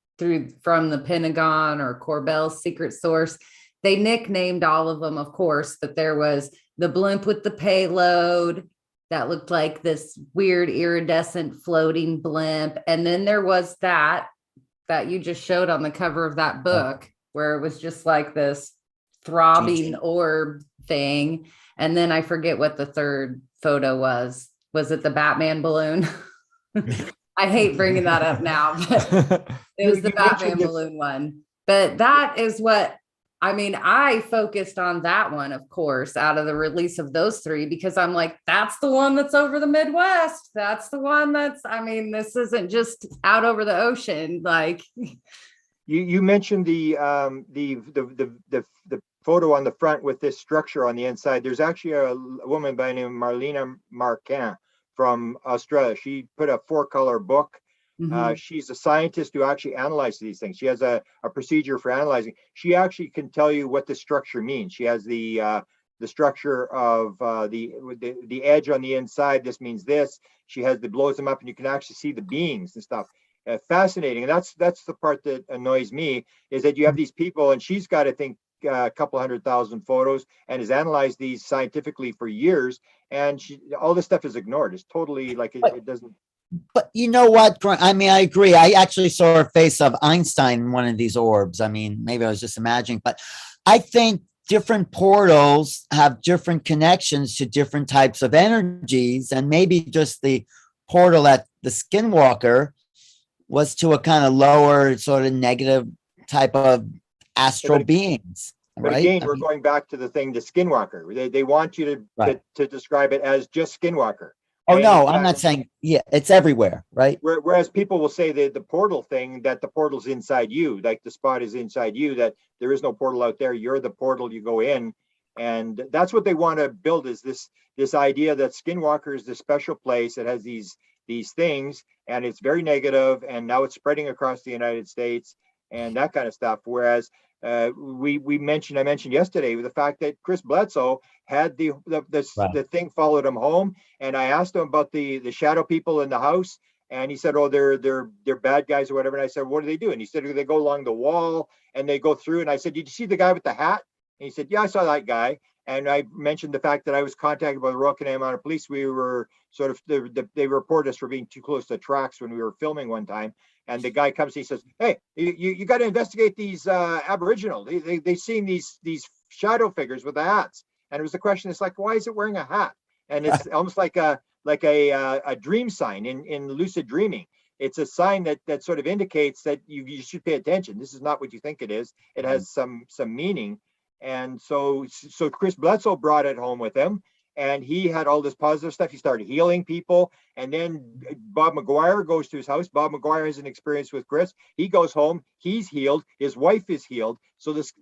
from the Pentagon or Corbell's secret source. They nicknamed all of them, of course, but there was the blimp with the payload that looked like this weird iridescent floating blimp. And then there was that you just showed on the cover of that book, where it was just like this throbbing orb thing. And then I forget what the third photo was. Was it the Batman balloon? I hate bringing that up now, but it was the Batman balloon one. But that is what I mean, I focused on that one, of course, out of the release of those three, because I'm like, that's the one that's over the Midwest. That's the one that's, I mean, this isn't just out over the ocean. Like, You mentioned the photo on the front with this structure on the inside. There's actually a woman by the name of Marlena Marquand from Australia. She put a 4-color book. She's a scientist who actually analyzes these things. She has a procedure for analyzing. She actually can tell you what the structure means. She has the structure of the edge on the inside. This means this. She has the blows them up, and you can actually see the beings and stuff. Fascinating. And that's the part that annoys me, is that you have these people, and she's got, I think, a couple 100,000 photos and has analyzed these scientifically for years, and all this stuff is ignored. It's totally like it doesn't. But you know what? I mean, I agree. I actually saw a face of Einstein in one of these orbs. I mean, maybe I was just imagining, but I think different portals have different connections to different types of energies. And maybe just the portal at the Skinwalker was to a kind of lower sort of negative type of astral beings. But right? again, we're going back to the thing, the Skinwalker. They want you to describe it as just Skinwalker. Oh, no, I'm not saying, it's everywhere, right? Whereas people will say the portal thing, that the portal's inside you, like the spot is inside you, that there is no portal out there. You're the portal, you go in. And that's what they want to build, is this idea that Skinwalker is this special place that has these things, and it's very negative, and now it's spreading across the United States and that kind of stuff. Whereas I mentioned yesterday the fact that Chris Bledsoe had the thing followed him home, and I asked him about the shadow people in the house, and he said, oh, they're bad guys or whatever. And I said, what do they do? And he said, they go along the wall and they go through. And I said, did you see the guy with the hat? And he said, yeah, I saw that guy. And I mentioned the fact that I was contacted by the Royal Canadian Mounted Police. We were sort of, they reported us for being too close to tracks when we were filming one time. And the guy comes, he says, hey, you got to investigate these Aboriginal. They seen these shadow figures with the hats. And it was the question, it's like, why is it wearing a hat? And it's almost like a dream sign in lucid dreaming. It's a sign that sort of indicates that you should pay attention. This is not what you think it is. It has some meaning. And so Chris Bledsoe brought it home with him, and he had all this positive stuff. He started healing people. And then Bob McGuire goes to his house. Bob McGuire has an experience with Chris. He goes home. He's healed. His wife is healed. So this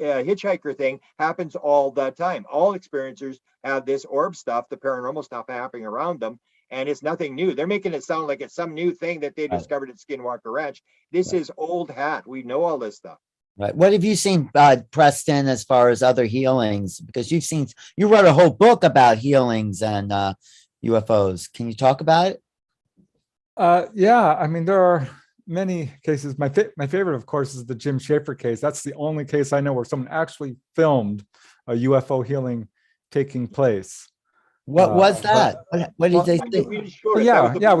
hitchhiker thing happens all the time. All experiencers have this orb stuff, the paranormal stuff happening around them. And it's nothing new. They're making it sound like it's some new thing that they discovered at Skinwalker Ranch. This is old hat. We know all this stuff. Right. What have you seen, Preston, as far as other healings? Because you wrote a whole book about healings and UFOs. Can you talk about it? Yeah, I mean, there are many cases. My favorite, of course, is the Jim Schaefer case. That's the only case I know where someone actually filmed a UFO healing taking place. What was that? What did they say? We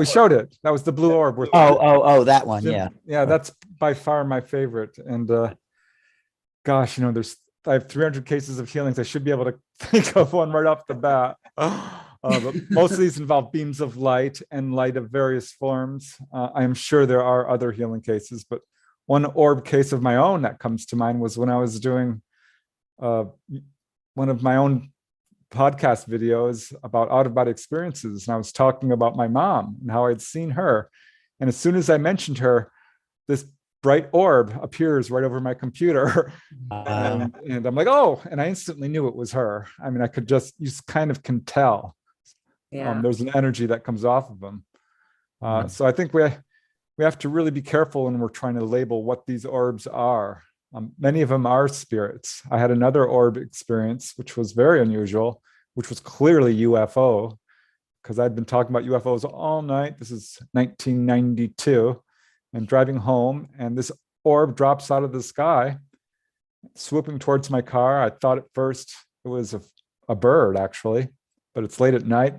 showed it. That was the blue orb. With that one. Jim, yeah, that's by far my favorite. And gosh, I have 300 cases of healings. I should be able to think of one right off the bat. But most of these involve beams of light and light of various forms. I am sure there are other healing cases, but one orb case of my own that comes to mind was when I was doing one of my own podcast videos about out-of-body experiences. And I was talking about my mom and how I'd seen her. And as soon as I mentioned her, this bright orb appears right over my computer. And I'm like, oh, and I instantly knew it was her. I mean, you kind of can tell. Yeah. There's an energy that comes off of them. So I think we have to really be careful when we're trying to label what these orbs are. Many of them are spirits. I had another orb experience, which was very unusual, which was clearly UFO, because I'd been talking about UFOs all night. This is 1992, and driving home, and this orb drops out of the sky, swooping towards my car. I thought at first it was a bird, actually, but it's late at night,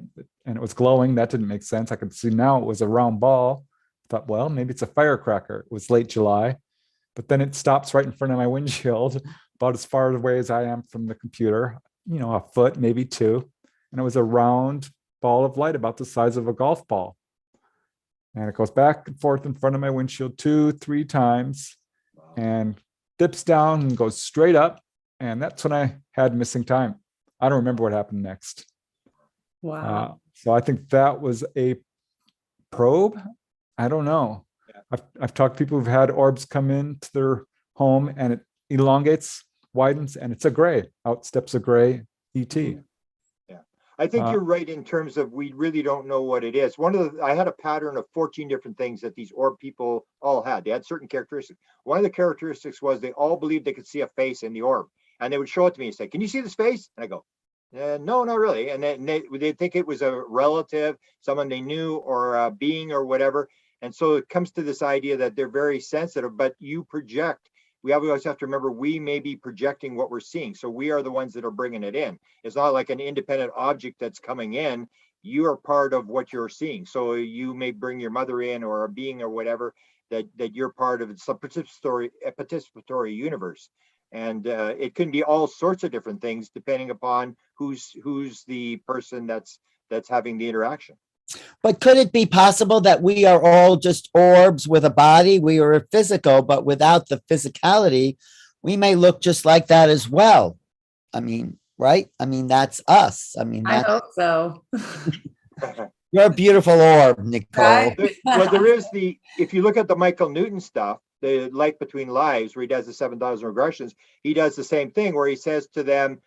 and it was glowing. That didn't make sense. I could see now it was a round ball. I thought, well, maybe it's a firecracker. It was late July. But then it stops right in front of my windshield, about as far away as I am from the computer, a foot, maybe two. And it was a round ball of light about the size of a golf ball. And it goes back and forth in front of my windshield 2-3 times and dips down and goes straight up. And that's when I had missing time. I don't remember what happened next. Wow. So I think that was a probe. I don't know. Yeah. I've talked to people who've had orbs come into their home and it elongates, widens, and it's a gray. Out steps a gray ET. Yeah, I think you're right in terms of we really don't know what it is. I had a pattern of 14 different things that these orb people all had. They had certain characteristics. One of the characteristics was they all believed they could see a face in the orb, and they would show it to me and say, "Can you see this face?" And I go, no, not really. And then they think it was a relative, someone they knew, or a being or whatever. And so it comes to this idea that they're very sensitive, but you project. We always have to remember we may be projecting what we're seeing. So we are the ones that are bringing it in. It's not like an independent object that's coming in. You are part of what you're seeing. So you may bring your mother in or a being or whatever that you're part of. It's a participatory universe. And it can be all sorts of different things depending upon who's the person that's having the interaction. But could it be possible that we are all just orbs with a body? We are physical, but without the physicality, we may look just like that as well. I mean, right? I mean, that's us. I mean, I hope so. you're a beautiful orb, Nicole. Right? Well, there is if you look at the Michael Newton stuff, the Life Between Lives, where he does the 7,000 regressions, he does the same thing where he says to them,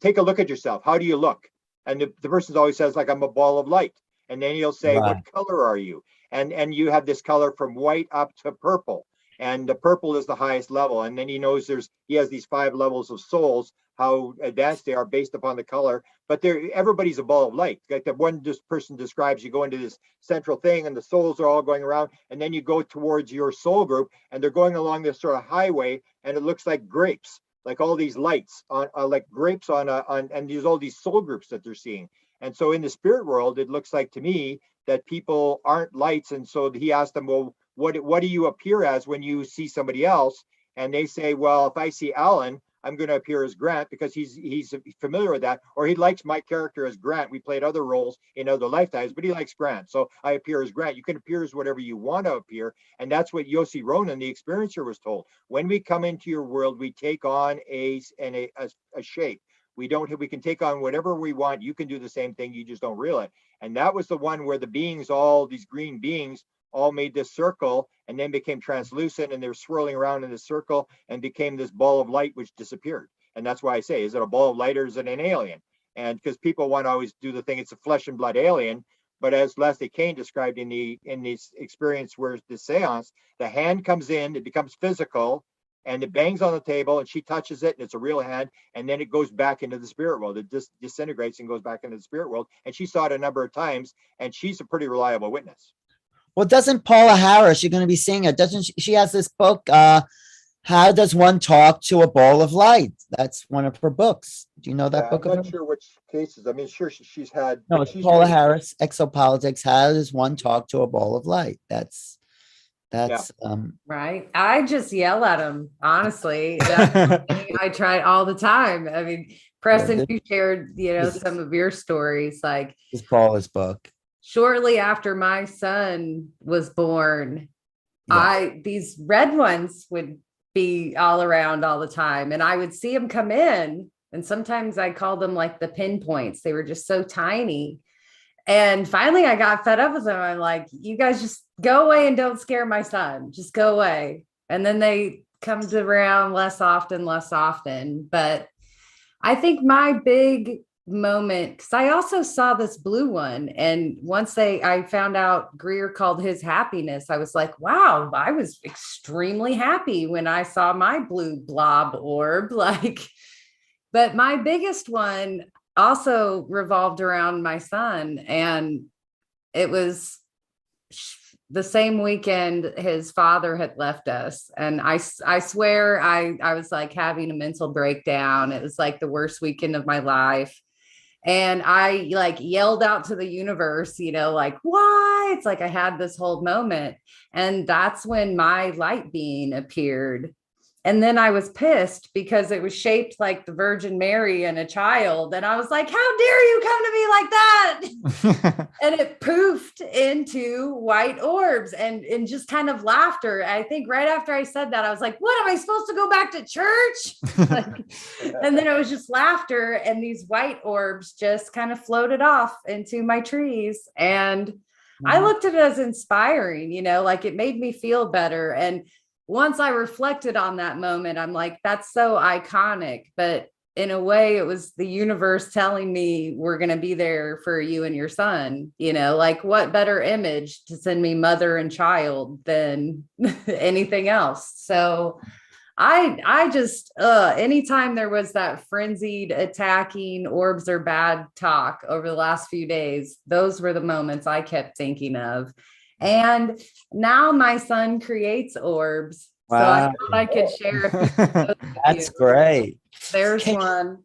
take a look at yourself. How do you look? And the person always says, like, I'm a ball of light. And then he'll say, Right. What color are you? And you have this color from white up to purple. And the purple is the highest level. And then he knows he has these 5 levels of souls, how advanced they are based upon the color. But everybody's a ball of light. Like the one person describes, you go into this central thing and the souls are all going around. And then you go towards your soul group and they're going along this sort of highway. And it looks like grapes, like all these lights on like grapes and there's all these soul groups that they're seeing. And so in the spirit world, it looks like to me that people aren't lights. And so he asked them, well, what do you appear as when you see somebody else? And they say, well, if I see Alan, I'm going to appear as Grant because he's familiar with that. Or he likes my character as Grant. We played other roles in other lifetimes, but he likes Grant. So I appear as Grant. You can appear as whatever you want to appear. And that's what Yossi Ronan, the experiencer, was told. When we come into your world, we take on a shape. We can take on whatever we want. You can do the same thing. You just don't realize. And that was the one where the beings, all these green beings, all made this circle and then became translucent and they're swirling around in this circle and became this ball of light, which disappeared. And that's why I say, is it a ball of light or is it an alien? And because people want to always do the thing, it's a flesh and blood alien. But as Leslie Kane described in this experience where the seance, the hand comes in, it becomes physical, and it bangs on the table and she touches it and it's a real hand. And then it goes back into the spirit world. It just disintegrates and goes back into the spirit world. And she saw it a number of times and she's a pretty reliable witness. Well, doesn't Paula Harris, you're going to be seeing her, doesn't she has this book, How Does One Talk to a Ball of Light? That's one of her books. Do you know that book? I'm not sure which cases. I mean, sure, she's had. No, it's Paula Harris, Exopolitics, How Does One Talk to a Ball of Light? That's right. I just yell at them, honestly. I try all the time. I mean, Preston, you shared, some of your stories. Like, it's Paula's book. Shortly after my son was born, these red ones would be all around all the time. And I would see them come in. And sometimes I called them like the pinpoints. They were just so tiny. And finally I got fed up with them. I'm like, you guys just go away and don't scare my son. Just go away. And then they come around less often. But I think my big moment, because I also saw this blue one, and once I found out Greer called his happiness, I was like, wow, I was extremely happy when I saw my blue blob orb. But my biggest one also revolved around my son, and it was the same weekend his father had left us. And I swear I was like having a mental breakdown. It was like the worst weekend of my life. And I like yelled out to the universe, like, why? It's like I had this whole moment. And that's when my light being appeared. And then I was pissed because it was shaped like the Virgin Mary and a child. And I was like, how dare you come to me like that? And it poofed into white orbs and just kind of laughter. I think right after I said that, I was like, what, am I supposed to go back to church? And then it was just laughter. And these white orbs just kind of floated off into my trees. And I looked at it as inspiring, you know, like it made me feel better. And once I reflected on that moment, I'm like, that's so iconic. But in a way, it was the universe telling me we're going to be there for you and your son. You know, like what better image to send me mother and child than anything else. So I just, anytime there was that frenzied attacking orbs are bad talk over the last few days, those were the moments I kept thinking of. And now my son creates orbs. So I Wow. thought I could share a few of those with That's you. great. There's Can- one.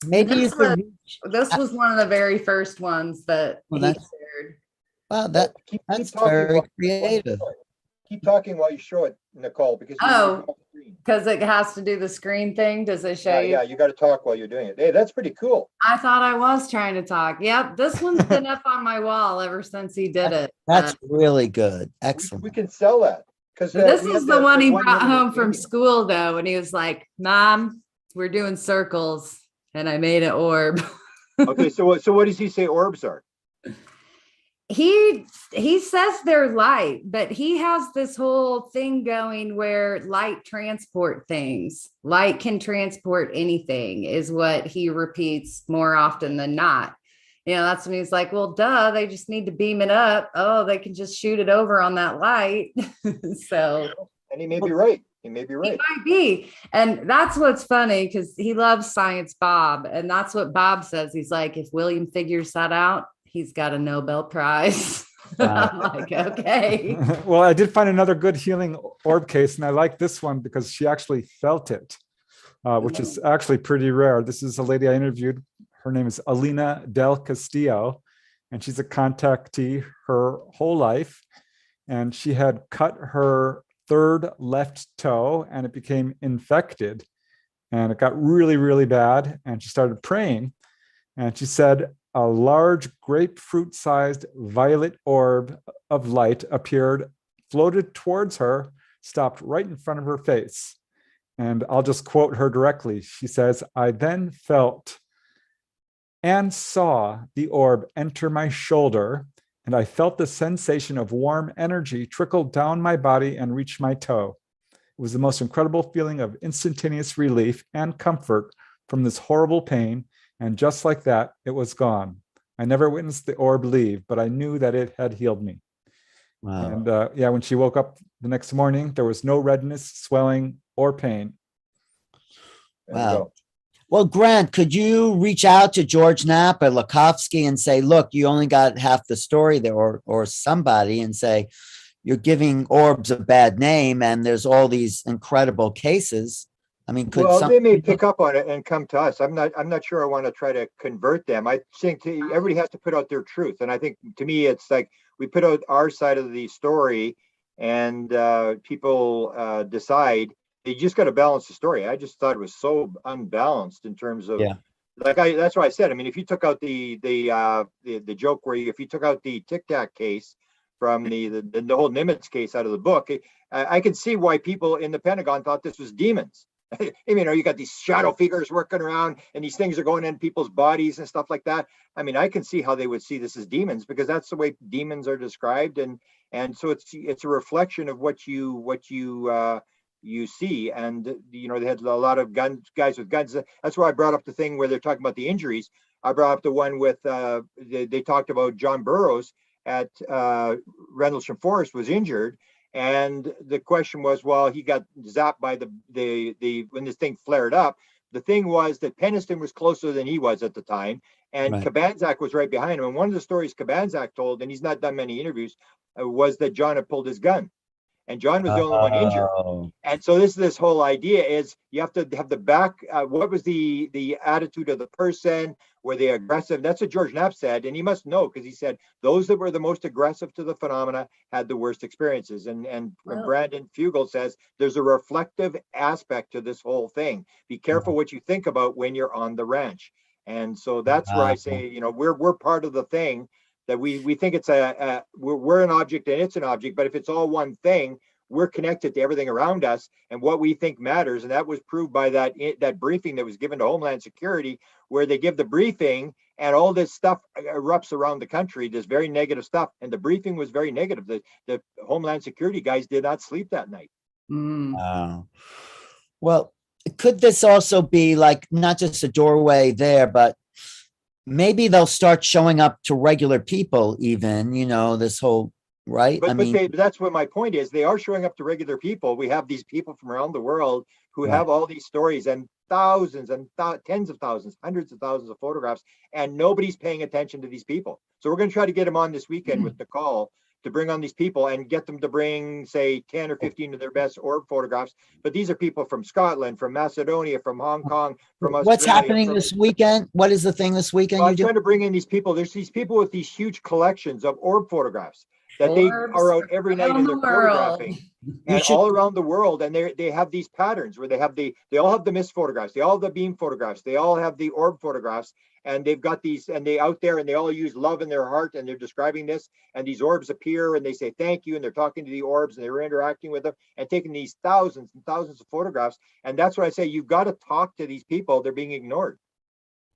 Maybe you This could. This was one of the very first ones that Well, he that's- shared. Wow, Keep that's talking very while you creative. show it. Keep talking while you show it, Nicole, because you Oh. off the screen. Because it has to do the screen thing. Does it show you? Yeah, you got to talk while you're doing it. Hey, that's pretty cool. I thought I was trying to talk. Yep. This one's been up on my wall ever since he did it. That's really good. Excellent. We can sell that because This is the one he brought home from school, though, and he was like, Mom, we're doing circles. And I made an orb. Okay, so what does he say orbs are? He says they're light, but he has this whole thing going where light transport things. Light can transport anything is what he repeats more often than not. You know, that's when he's like, well, duh, they just need to beam it up. Oh, they can just shoot it over on that light. So, And he may be right. He may be he right. might be. And that's what's funny because he loves Science Bob. And that's what Bob says. He's like, if William figures that out, he's got a Nobel Prize. Wow. I'm like, okay. Well, I did find another good healing orb case, and I like this one because she actually felt it, which is actually pretty rare. This is a lady I interviewed. Her name is Alina Del Castillo, and she's a contactee her whole life. And she had cut her third left toe, and it became infected. And it got really, really bad. And she started praying. And she said, a large grapefruit-sized violet orb of light appeared, floated towards her, stopped right in front of her face. And I'll just quote her directly. She says, I then felt and saw the orb enter my shoulder, and I felt the sensation of warm energy trickle down my body and reach my toe. It was the most incredible feeling of instantaneous relief and comfort from this horrible pain. And just like that, it was gone. I never witnessed the orb leave, but I knew that it had healed me. Wow. And when she woke up the next morning, there was no redness, swelling, or pain. There you Wow. go. Well, Grant, could you reach out to George Knapp or Lakovsky and say, look, you only got half the story there, or somebody, and say, you're giving orbs a bad name and there's all these incredible cases. I mean, could Well, they may pick up on it and come to us. I'm not sure I want to try to convert them. I think everybody has to put out their truth. And I think to me, it's like we put out our side of the story and people decide. You just got to balance the story. I just thought it was so unbalanced in terms of, that's why I said, I mean, if you took out the joke where if you took out the Tic Tac case from the whole Nimitz case out of the book, I could see why people in the Pentagon thought this was demons. I mean, you got these shadow figures working around and these things are going in people's bodies and stuff like that. I mean, I can see how they would see this as demons because that's the way demons are described. And so it's a reflection of what you see. And, they had a lot of guys with guns. That's why I brought up the thing where they're talking about the injuries. I brought up the one with, they talked about John Burroughs at Rendlesham Forest was injured. And the question was, well, he got zapped by the when this thing flared up. The thing was that Peniston was closer than he was at the time, and Right. Kabanzak was right behind him. And one of the stories Kabanzak told, and he's not done many interviews, was that John had pulled his gun. and John was the only one injured. Oh, And so this whole idea is you have to have the back. What was the attitude of the person? Were they aggressive? That's what George Knapp said, and he must know because he said those that were the most aggressive to the phenomena had the worst experiences. And Wow. Brandon Fugel says there's a reflective aspect to this whole thing. Be careful what you think about when you're on the ranch. And so that's where I say, you know, we're part of the thing that we think it's we're an object and it's an object, but if it's all one thing, we're connected to everything around us and what we think matters. And that was proved by that briefing that was given to Homeland Security, where they give the briefing and all this stuff erupts around the country, this very negative stuff. And the briefing was very negative. The Homeland Security guys did not sleep that night. Mm. wow. Well, could this also be like not just a doorway there, but maybe they'll start showing up to regular people even, you know, this whole, right? But that's what my point is. They are showing up to regular people. We have these people from around the world who Right. have all these stories and thousands and tens of thousands, hundreds of thousands of photographs, and nobody's paying attention to these people. So we're going to try to get them on this weekend with Nicole to bring on these people and get them to bring, say, 10 or 15 of their best orb photographs. But these are people from Scotland, from Macedonia, from Hong Kong, from Australia. What's happening from- this weekend? What is the thing this weekend? Well, you I'm do? trying to bring in these people. There's these people with these huge collections of orb photographs that they Orbs are out every night and around they're the world. photographing and should- all around the world. And they have these patterns where they all have the mist photographs, they all have the beam photographs, they all have the orb photographs, and they've got these, and they out there and they all use love in their heart and they're describing this, and these orbs appear and they say thank you and they're talking to the orbs and they're interacting with them and taking these thousands and thousands of photographs. And that's what I say, you've got to talk to these people. They're being ignored.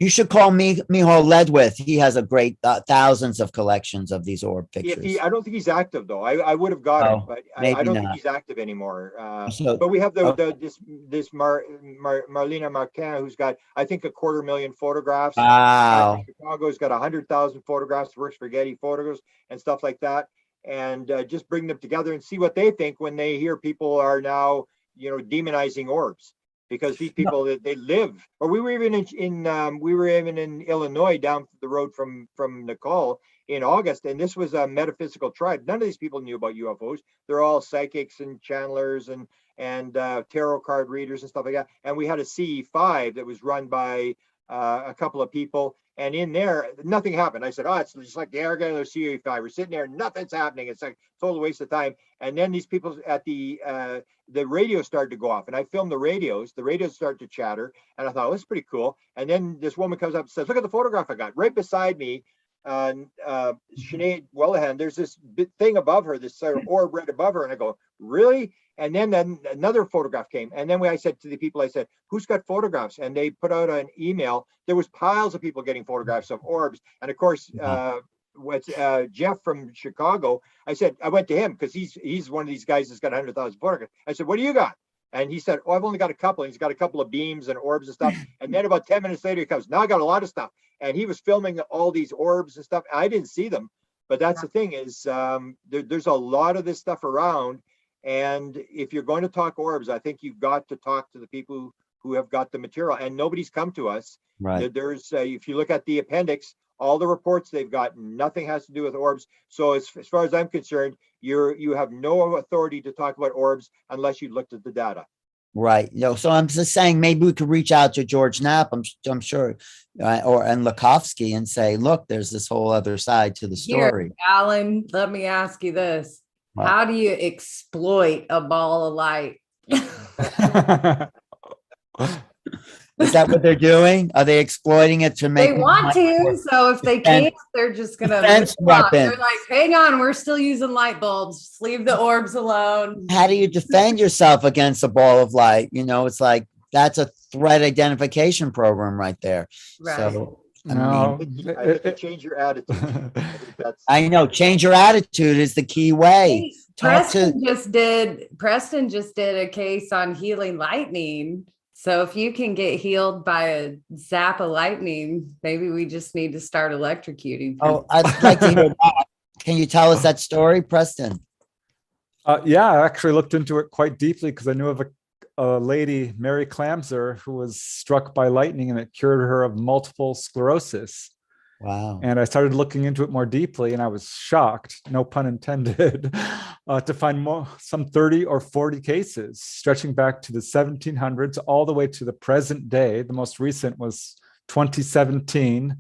You should call me Michal Ledwith. He has a great thousands of collections of these orb If pictures. I don't think he's active though. I would have got Oh, him, but I maybe don't not. think he's active anymore. So- But we have okay. this Marlena Marquin, who's got, I think, 250,000 photographs. Wow. Chicago's got 100,000 photographs, works for Getty Photos and stuff like that. And just bring them together and see what they think when they hear people are now, you know, demonizing orbs. Because these people they live, or we were even in Illinois down the road from Nicole in August, and this was a metaphysical tribe. None of these people knew about UFOs. They're all psychics and channelers and tarot card readers and stuff like that. And we had a CE5 that was run by a couple of people, and in there nothing happened. I said, oh, it's just like the regular CE5. We're sitting there, nothing's happening. It's like total waste of time. And then these people at the radio started to go off, and I filmed the radios. The radios started to chatter, and I thought, well, this is pretty cool. And then this woman comes up and says, look at the photograph I got. Right beside me, Sinead Wellahan, there's this big thing above her, this sort of orb right above her. And I go, really? And then another photograph came. And then I said to the people, I said, who's got photographs? And they put out an email. There was piles of people getting photographs of orbs. And of course, Jeff from Chicago, I went to him because he's one of these guys that's got 100,000 photographs. I said, what do you got? And he said, oh, I've only got a couple. And he's got a couple of beams and orbs and stuff. And then about 10 minutes later, he comes, now I got a lot of stuff. And he was filming all these orbs and stuff. I didn't see them. But that's the thing is there's a lot of this stuff around. And if you're going to talk orbs, I think you've got to talk to the people who have got the material. And nobody's come to us. Right. There's if you look at the appendix, all the reports they've got, nothing has to do with orbs. So as far as I'm concerned, you have no authority to talk about orbs unless you looked at the data. Right. So I'm just saying maybe we could reach out to George Knapp, I'm sure, and Lakovsky and say, look, there's this whole other side to the story. Here, Alan, let me ask you this. What? How do you exploit a ball of light? Is that what they're doing? Are they exploiting it to make They want to, so if they Defense- can't, they're just gonna defense move on. weapon. They're like, hang on, we're still using light bulbs. Just leave the orbs alone. How do you defend yourself against a ball of light? You know, it's like that's a threat identification program right there. Right. So I No, mean, I think you change your attitude. I think that's I know change your attitude is the key way. Hey, Talk Preston just did a case on healing lightning. So if you can get healed by a zap of lightning, maybe we just need to start electrocuting people. Oh, I'd like to hear that. Can you tell us that story, Preston? Yeah, I actually looked into it quite deeply because I knew of a lady, Mary Clamser, who was struck by lightning and it cured her of multiple sclerosis. Wow. And I started looking into it more deeply, and I was shocked, no pun intended, to find some 30 or 40 cases stretching back to the 1700s all the way to the present day. The most recent was 2017.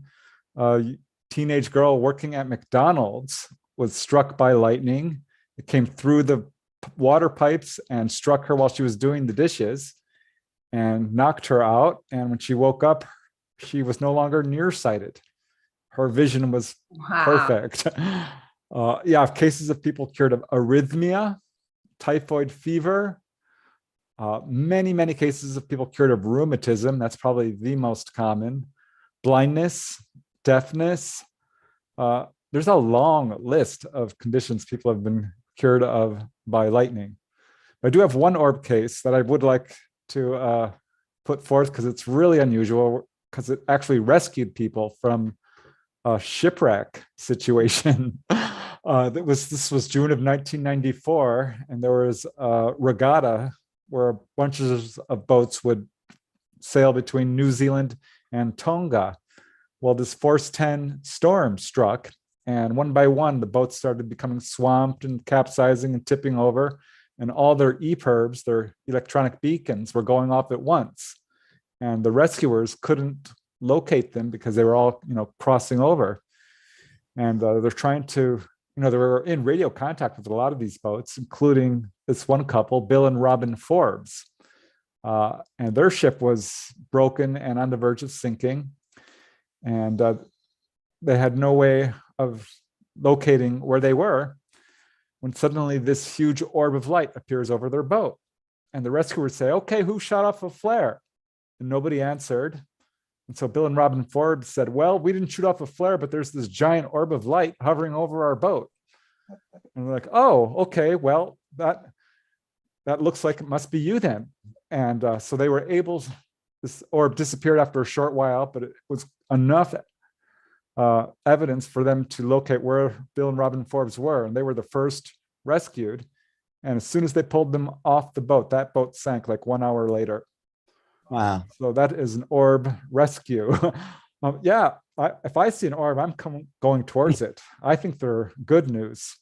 A teenage girl working at McDonald's was struck by lightning. It came through the water pipes and struck her while she was doing the dishes and knocked her out. And when she woke up, she was no longer nearsighted. Her vision was perfect. Yeah, cases of people cured of arrhythmia, typhoid fever, many cases of people cured of rheumatism. That's probably the most common. Blindness, deafness. There's a long list of conditions people have been cured of by lightning. I do have one orb case that I would like to put forth because it's really unusual, because it actually rescued people from a shipwreck situation. This was June of 1994, and there was a regatta where bunches of boats would sail between New Zealand and Tonga. Well, this Force 10 storm struck, and one by one, the boats started becoming swamped and capsizing and tipping over, and all their EPIRBs, their electronic beacons, were going off at once. And the rescuers couldn't locate them because they were all, crossing over. And they're trying to, they were in radio contact with a lot of these boats, including this one couple, Bill and Robin Forbes. And their ship was broken and on the verge of sinking. And they had no way of locating where they were when suddenly this huge orb of light appears over their boat. And the rescuers say, okay, who shot off a flare? And nobody answered. And so Bill and Robin Forbes said, well, we didn't shoot off a flare, but there's this giant orb of light hovering over our boat. And we're like, oh, okay, well, that looks like it must be you then. And so they were able, this orb disappeared after a short while, but it was enough evidence for them to locate where Bill and Robin Forbes were. And they were the first rescued. And as soon as they pulled them off the boat, that boat sank like 1 hour later. Wow. So that is an orb rescue. If I see an orb, I'm going towards it. I think they're good news.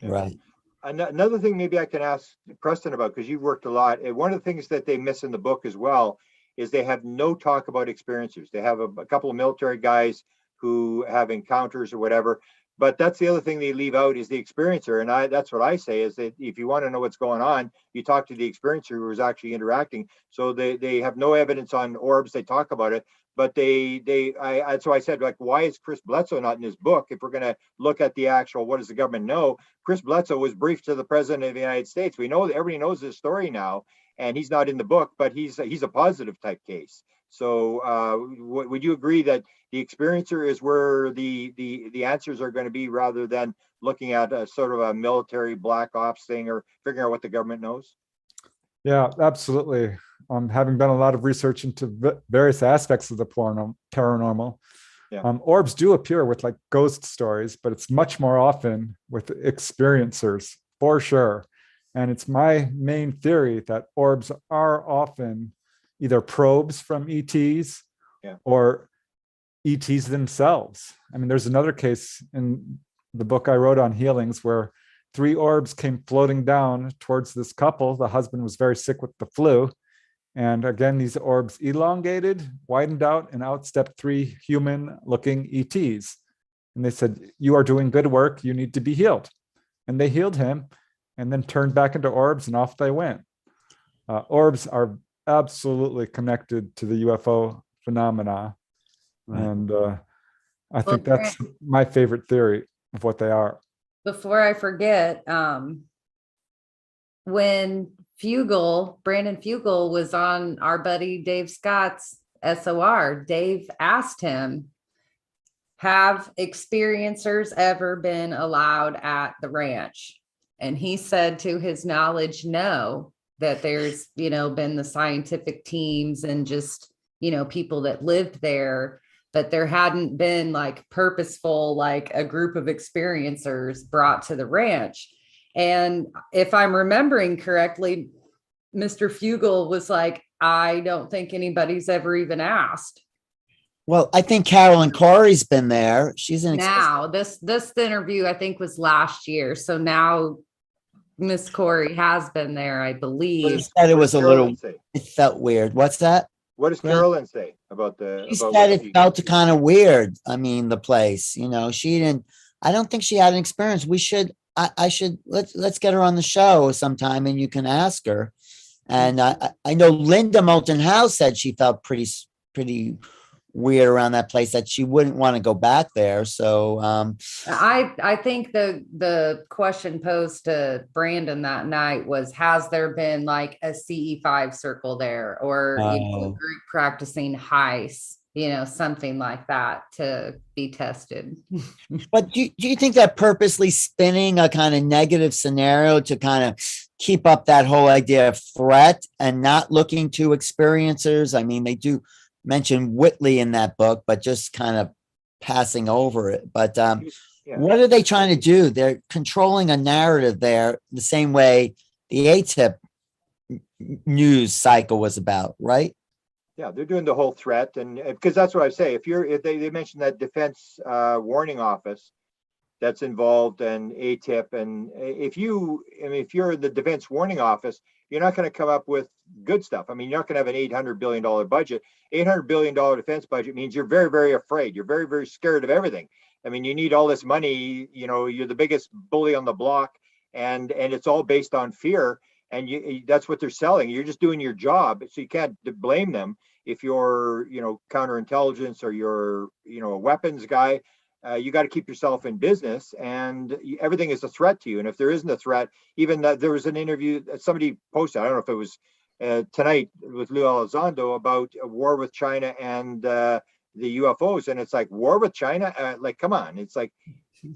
Right. Another thing maybe I can ask Preston about, because you've worked a lot. And one of the things that they miss in the book as well is they have no talk about experiencers. They have a couple of military guys who have encounters or whatever. But that's the other thing they leave out is the experiencer. And that's what I say is that if you want to know what's going on, you talk to the experiencer who is actually interacting. So they have no evidence on orbs. They talk about it, but so I said, like, why is Chris Bledsoe not in his book? If we're going to look at the actual, what does the government know? Chris Bledsoe was briefed to the president of the United States. We know that everybody knows his story now, and he's not in the book, but he's a positive type case. So would you agree that the experiencer is where the answers are going to be, rather than looking at a sort of a military black ops thing or figuring out what the government knows? Yeah, absolutely. Having done a lot of research into various aspects of the paranormal, orbs do appear with like ghost stories, but it's much more often with experiencers, for sure. And it's my main theory that orbs are often either probes from ETs or ETs themselves. I mean, there's another case in the book I wrote on healings where 3 orbs came floating down towards this couple. The husband was very sick with the flu. And again, these orbs elongated, widened out, and out stepped 3 human-looking ETs. And they said, you are doing good work. You need to be healed. And they healed him and then turned back into orbs, and off they went. Orbs are absolutely connected to the UFO phenomena. Right. And I think that's my favorite theory of what they are. Before I forget, when Brandon Fugel was on our buddy Dave Scott's SOR, Dave asked him, have experiencers ever been allowed at the ranch? And he said, to his knowledge, no, that there's, been the scientific teams and just, people that lived there, but there hadn't been like purposeful, like a group of experiencers brought to the ranch. And if I'm remembering correctly, Mr. Fugel was like, I don't think anybody's ever even asked. Well, I think Carolyn Corey's been there. She's an Now, this interview I think was last year. So now Miss Corey has been there, I She believe. said it What was does a little, Carolyn say? it felt weird. What's that? What does Grant? Carolyn say about She about said what it she? felt kind of weird. I mean, the place, you know, she didn't, I don't think she had an experience. We should, I should, let's get her on the show sometime and you can ask her. And I know Linda Moulton House said she felt pretty weird around that place, that she wouldn't want to go back there. So, I think the question posed to Brandon that night was, has there been like a CE5 circle there, or a Oh. group practicing heist, something like that to be tested. But do you think that purposely spinning a kind of negative scenario to kind of keep up that whole idea of threat and not looking to experiencers? I mean, they do mention Whitley in that book, but just kind of passing over it. But Yeah. what are they trying to do? They're controlling a narrative there the same way the ATIP news cycle was about, right? Yeah, they're doing the whole threat, and because that's what I say. If they mentioned that defense warning office that's involved and ATIP, and if you're in the defense warning office, you're not going to come up with good stuff. I mean, you're not going to have an $800 billion budget. $800 billion defense budget means you're very, very afraid. You're very, very scared of everything. I mean, you need all this money. You're the biggest bully on the block, and it's all based on fear. And that's what they're selling. You're just doing your job, so you can't blame them if you're, counterintelligence or you're, a weapons guy. You got to keep yourself in business, and everything is a threat to you. And if there isn't a threat, even there was an interview that somebody posted, I don't know if it was tonight, with Lou Elizondo about a war with China and the UFOs. And it's like, war with China? Like, come on. It's like,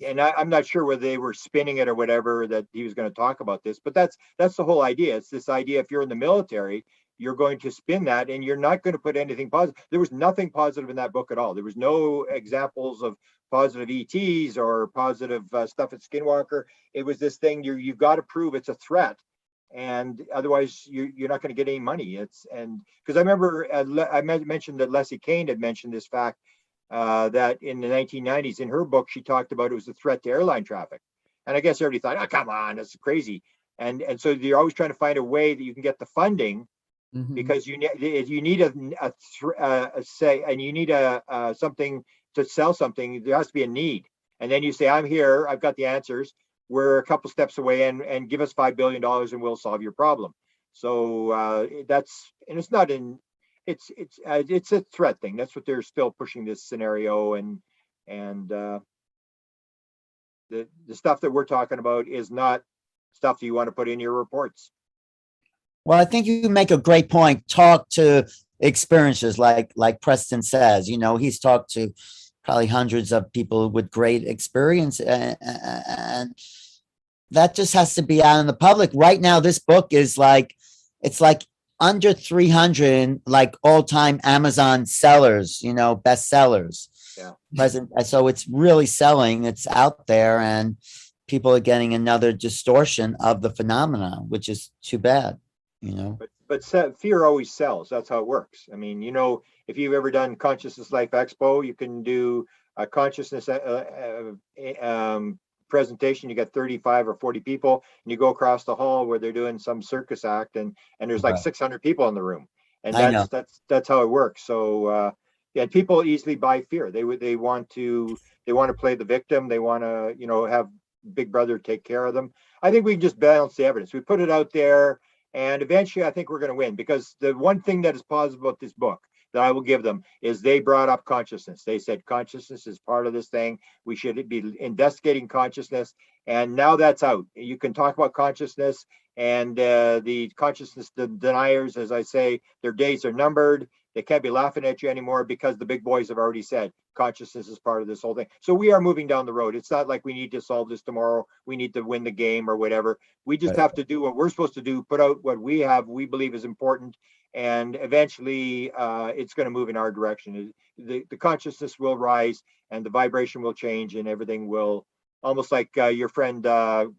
and I'm not sure whether they were spinning it or whatever, that he was going to talk about this, but that's the whole idea. It's this idea, if you're in the military, you're going to spin that, and you're not going to put anything positive. There was nothing positive in that book at all. There was no examples of positive ETs or positive stuff at Skinwalker. It was this thing, you've got to prove it's a threat, and otherwise you're not going to get any money. And because I remember I mentioned that Leslie Kane had mentioned this fact, that in the 1990s, in her book, she talked about it was a threat to airline traffic. And I guess everybody thought, oh, come on, that's crazy. And so you're always trying to find a way that you can get the funding, because you need a say, and you need something to sell something. There has to be a need. And then you say, I'm here, I've got the answers. We're a couple steps away, and give us $5 billion and we'll solve your problem. So it's not in, it's a threat thing. That's what they're still pushing, this scenario, and the stuff that we're talking about is not stuff that you want to put in your reports. Well, I think you make a great point. Talk to experiences, like Preston says. He's talked to probably hundreds of people with great experience, and that just has to be out in the public. Right now, this book is it's like under 300 like all-time Amazon sellers, bestsellers. Yeah. So it's really selling. It's out there, and people are getting another distortion of the phenomenon, which is too bad. But fear always sells. That's how it works. I mean, if you've ever done Consciousness Life Expo, you can do a consciousness presentation. You get 35 or 40 people, and you go across the hall where they're doing some circus act, and there's like 600 people in the room, and that's how it works. So yeah, people easily buy fear. They want to play the victim. They want to have Big Brother take care of them. I think we just balance the evidence. We put it out there. And eventually, I think we're going to win, because the one thing that is positive about this book that I will give them is they brought up consciousness. They said consciousness is part of this thing. We should be investigating consciousness. And now that's out. You can talk about consciousness, and the consciousness deniers, as I say, their days are numbered. They can't be laughing at you anymore, because the big boys have already said consciousness is part of this whole thing. So we are moving down the road. It's not like we need to solve this tomorrow. We need to win the game or whatever. We just have to do what we're supposed to do, put out what we believe is important. And eventually it's going to move in our direction. The consciousness will rise, and the vibration will change, and everything will, almost like your friend Paul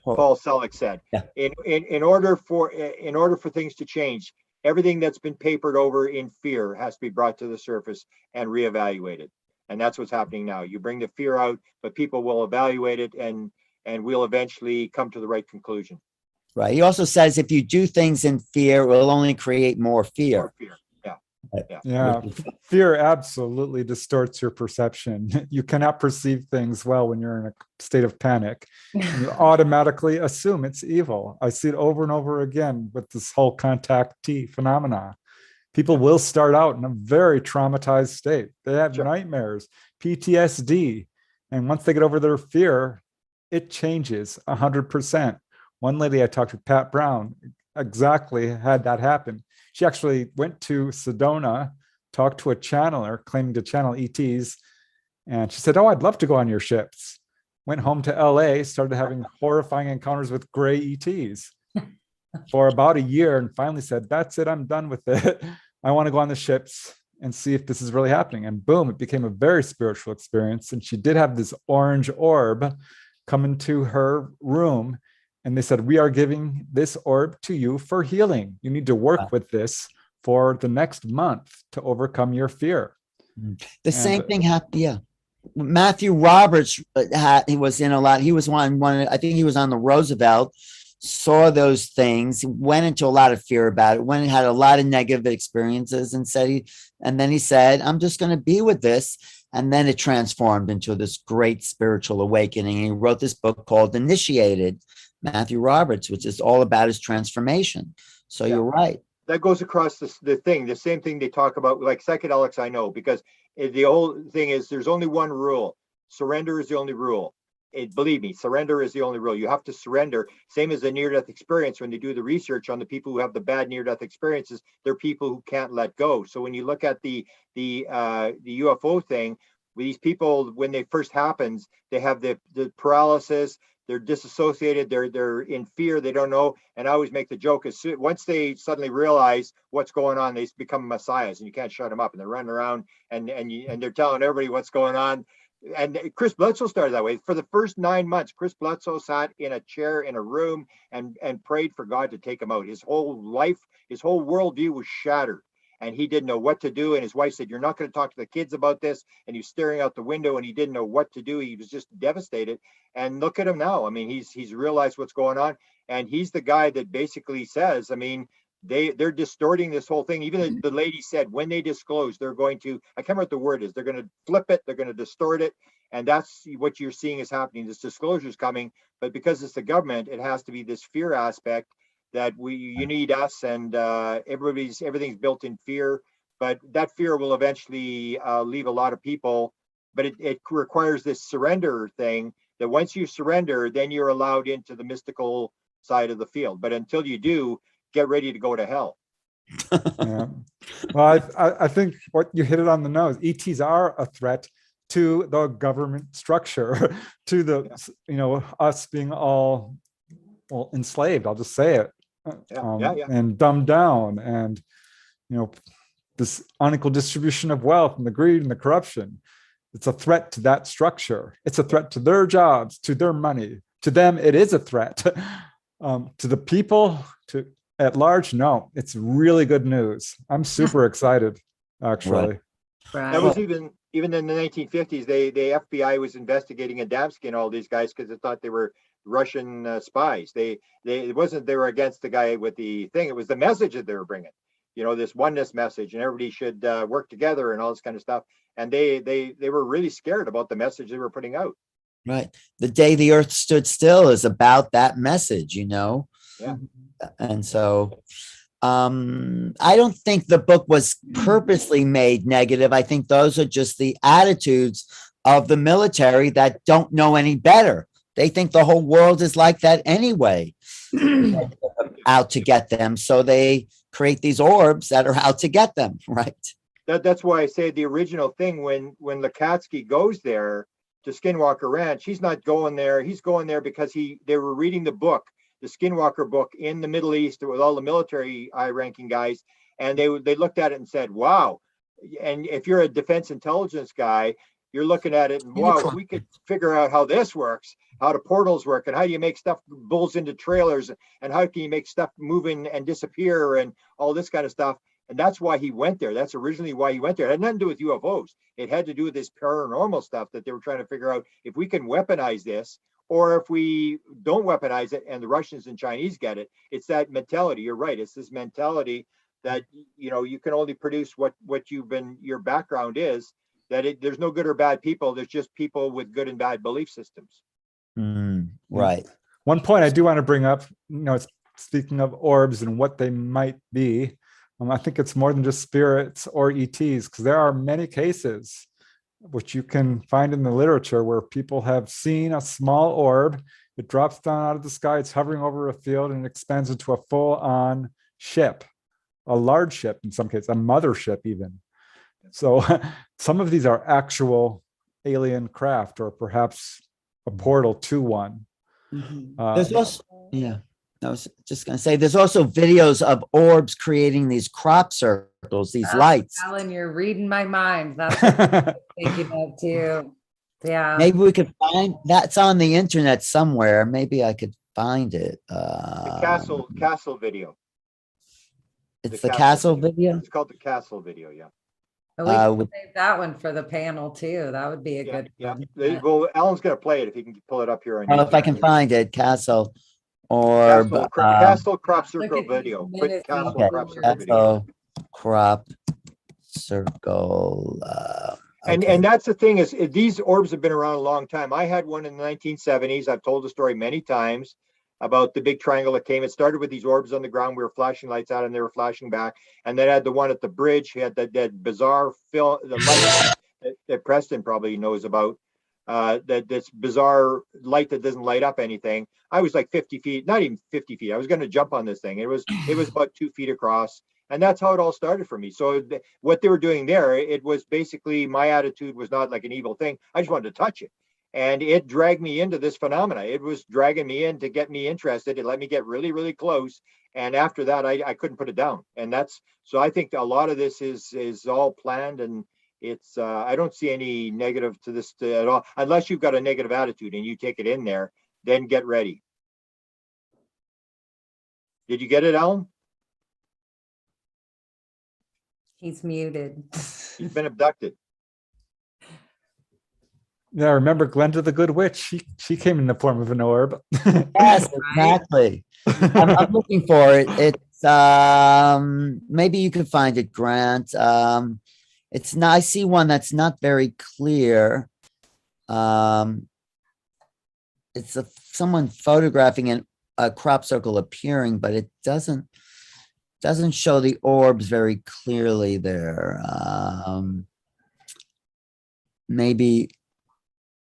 Selleck said, in order for things to change, everything that's been papered over in fear has to be brought to the surface and reevaluated. And that's what's happening now. You bring the fear out, but people will evaluate it, and we'll eventually come to the right conclusion. Right. He also says if you do things in fear, it will only create more fear. More fear. Yeah, fear absolutely distorts your perception. You cannot perceive things well when you're in a state of panic. And you automatically assume it's evil. I see it over and over again with this whole contactee phenomena. People will start out in a very traumatized state. They have nightmares, PTSD, and once they get over their fear, it changes 100%. One lady I talked to, Pat Brown, exactly had that happen. She actually went to Sedona, talked to a channeler claiming to channel ETs, and she said, "Oh, I'd love to go on your ships." Went home to LA, started having horrifying encounters with gray ETs for about a year, and finally said, "That's it, I'm done with it. I want to go on the ships and see if this is really happening." And boom, it became a very spiritual experience. And she did have this orange orb come into her room. And they said, "We are giving this orb to you for healing. You need to work with this for the next month to overcome your fear." The same thing happened. Yeah. Matthew Roberts, he was in a lot. He was one, I think he was on the Roosevelt, saw those things, went into a lot of fear about it, went and had a lot of negative experiences, and then he said, "I'm just going to be with this." And then it transformed into this great spiritual awakening. He wrote this book called Initiated, Matthew Roberts, which is all about his transformation. So you're right. That goes across the same thing they talk about, like psychedelics, I know, because the whole thing is there's only one rule. Surrender is the only rule. Believe me, surrender is the only rule. You have to surrender. Same as the near-death experience. When they do the research on the people who have the bad near-death experiences, they're people who can't let go. So when you look at the UFO thing, these people, when it first happens, they have the paralysis. They're disassociated. They're in fear. They don't know. And I always make the joke: once they suddenly realize what's going on, they become messiahs, and you can't shut them up. And they're running around and they're telling everybody what's going on. And Chris Bledsoe started that way. For the first 9 months, Chris Bledsoe sat in a chair in a room and prayed for God to take him out. His whole life, his whole worldview was shattered. And he didn't know what to do. And his wife said, "You're not going to talk to the kids about this." And he was staring out the window and he didn't know what to do. He was just devastated. And look at him now. I mean, he's realized what's going on. And he's the guy that basically says, I mean, they're distorting this whole thing. Even the lady said when they disclose, they're going to, I can't remember what the word is, they're going to flip it, they're going to distort it. And that's what you're seeing is happening. This disclosure is coming. But because it's the government, it has to be this fear aspect that you need us, and everything's built in fear. But that fear will eventually leave a lot of people. But it requires this surrender thing, that once you surrender, then you're allowed into the mystical side of the field. But until you do, get ready to go to hell. Yeah. Well, I think what you hit it on the nose. ETs are a threat to the government structure, to the us being all enslaved. I'll just say it. And dumbed down, and this unequal distribution of wealth and the greed and the corruption. It's a threat to that structure. It's a threat to their jobs, to their money. To them, it is a threat. To the people, at large, no. It's really good news. I'm super excited, actually. Right. That was even in the 1950s. The FBI was investigating Adamski and all these guys because they thought they were Russian spies. It wasn't they were against the guy with the thing. It was the message that they were bringing. This oneness message, and everybody should work together and all this kind of stuff. And they were really scared about the message they were putting out. Right. The Day the Earth Stood Still is about that message, Yeah. And so I don't think the book was purposely made negative. I think those are just the attitudes of the military that don't know any better. They think the whole world is like that anyway, out to get them. So they create these orbs that are out to get them, right? That's why I say the original thing, when Lukatsky goes there to Skinwalker Ranch, he's not going there. He's going there because they were reading the book, the Skinwalker book, in the Middle East with all the military high-ranking guys, and they looked at it and said, "Wow." And if you're a defense intelligence guy, you're looking at it and wow, if we could figure out how this works, how the portals work, and how you make stuff bulls into trailers, and how can you make stuff move in and disappear and all this kind of stuff. And that's why he went there. That's originally why he went there. It had nothing to do with UFOs. It had to do with this paranormal stuff that they were trying to figure out if we can weaponize this, or if we don't weaponize it and the Russians and Chinese get it. It's that mentality. You're right. It's this mentality that, you know, you can only produce what you've been, your background is, that there's no good or bad people. There's just people with good and bad belief systems. Right. One point I do want to bring up, you know, speaking of orbs and what they might be, I think it's more than just spirits or ETs, because there are many cases which you can find in the literature where people have seen a small orb. It drops down out of the sky, it's hovering over a field, and expands into a full-on ship, a large ship in some cases, a mothership even. So some of these are actual alien craft, or perhaps a portal to one. There's also, yeah, I was just going to say, there's also videos of orbs creating these crop circles, these lights. Alan, you're reading my mind. That's what I'm thinking of too. Yeah. Maybe we could find that's on the internet somewhere. Maybe I could find it. The castle video. It's the castle video. It's called the castle video. Yeah. We can save that one for the panel too. That would be a good one. Well, Alan's going to play it if he can pull it up here. Oh, if I can find it, castle orb. Castle crop circle video. Quick castle crop circle video. Crop circle. Okay. And that's the thing is these orbs have been around a long time. I had one in the 1970s. I've told the story many times about the big triangle that came. It started with these orbs on the ground. We were flashing lights out and they were flashing back. And then had the one at the bridge. He had that bizarre film, the light that Preston probably knows about. That this bizarre light that doesn't light up anything. I was like 50 feet, not even 50 feet. I was going to jump on this thing. It was about 2 feet across. And that's how it all started for me. So what they were doing there, it was basically, my attitude was not like an evil thing. I just wanted to touch it. And it dragged me into this phenomena. It was dragging me in to get me interested. It let me get really, really close. And after that, I couldn't put it down. And so I think a lot of this is all planned, and it's, I don't see any negative to this at all, unless you've got a negative attitude and you take it in there, then get ready. Did you get it, Alan? He's muted. He's been abducted. Yeah, remember Glenda the Good Witch? She came in the form of an orb. Yes, exactly. I'm looking for it. It's maybe you can find it, Grant. It's not. I see one that's not very clear. It's someone photographing a crop circle appearing, but it doesn't show the orbs very clearly there. Maybe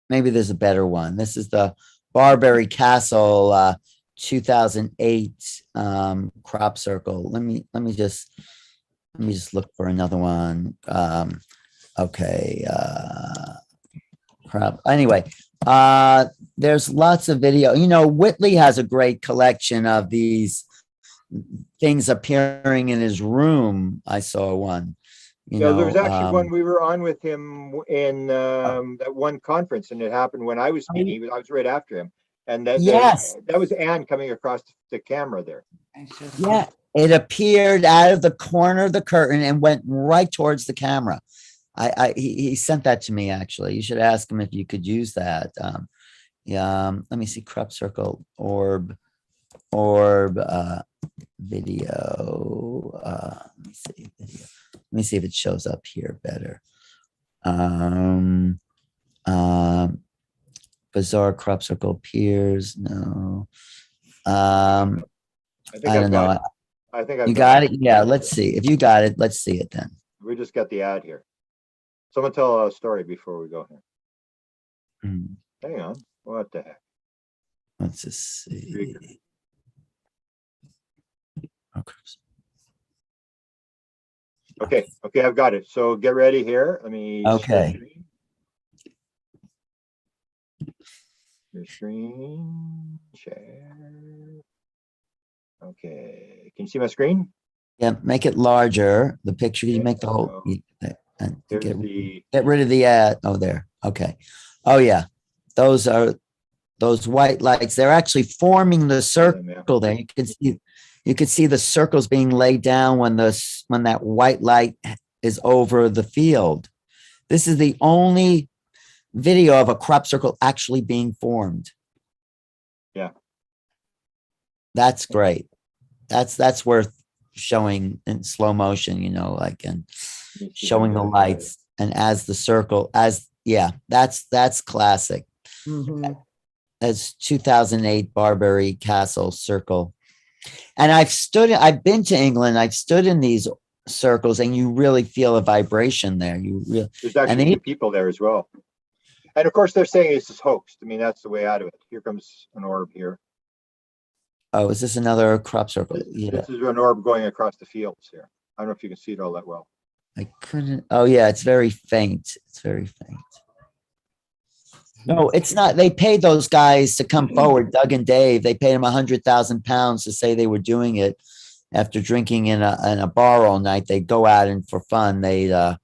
there's a better one. This is the Barberry Castle 2008 crop circle. Let me just look for another one. Okay. Crop. Anyway, there's lots of video. You know, Whitley has a great collection of these things appearing in his room. I saw one. There was actually one we were on with him in that one conference, and it happened when I was speaking. I was right after him, and that was Anne coming across the camera there. Yeah, it appeared out of the corner of the curtain and went right towards the camera. He sent that to me, actually. You should ask him if you could use that. Let me see, crop circle orb video. Let me see if it shows up here better. Bizarre crop circle appears. No. I don't know. I think you got it. Yeah, let's see. If you got it, let's see it then. We just got the ad here. Someone tell a story before we go here. Hang on. What the heck? Let's just see. Okay, I've got it. So get ready here. Let me. Okay. Your screen share. Okay, can you see my screen? Yeah, make it larger. The picture. You make the whole. And Here's get, the, get rid of the oh there. Okay. Oh yeah. Those are those white lights. They're actually forming the circle there. You can see the circles being laid down when that white light is over the field. This is the only video of a crop circle actually being formed. Yeah. That's great. That's worth showing in slow motion, you know, like, and showing the lights. And as the circle, that's classic. Mhm. As 2008 Barbary Castle circle. And I've been to England, I've stood in these circles, and you really feel a vibration there. There's actually people there as well. And of course, they're saying it's just hoaxed. I mean, that's the way out of it. Here comes an orb here. Oh, is this another crop circle? Yeah. This is an orb going across the fields here. I don't know if you can see it all that well. I couldn't. Oh, yeah, it's very faint. It's very faint. No, it's not. They paid those guys to come forward, Doug and Dave. They paid them £100,000 to say they were doing it. After drinking in a bar all night, they'd go out and for fun, they'd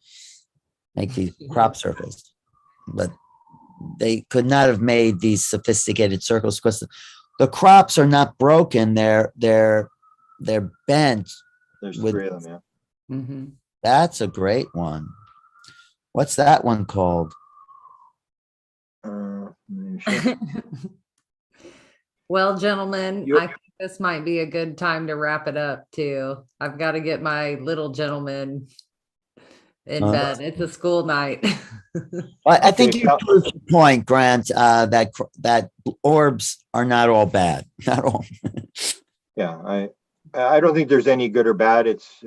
make these crop circles. But they could not have made these sophisticated circles because the crops are not broken. They're bent. There's with, 3 of them, yeah. Mhm. That's a great one. What's that one called? Sure. Well, gentlemen, You- I think this might be a good time to wrap it up too. I've got to get my little gentleman in bed. It's a school night. Well, I think Okay, you proved your point, Grant, that orbs are not all bad. Not all. Yeah, I don't think there's any good or bad. It's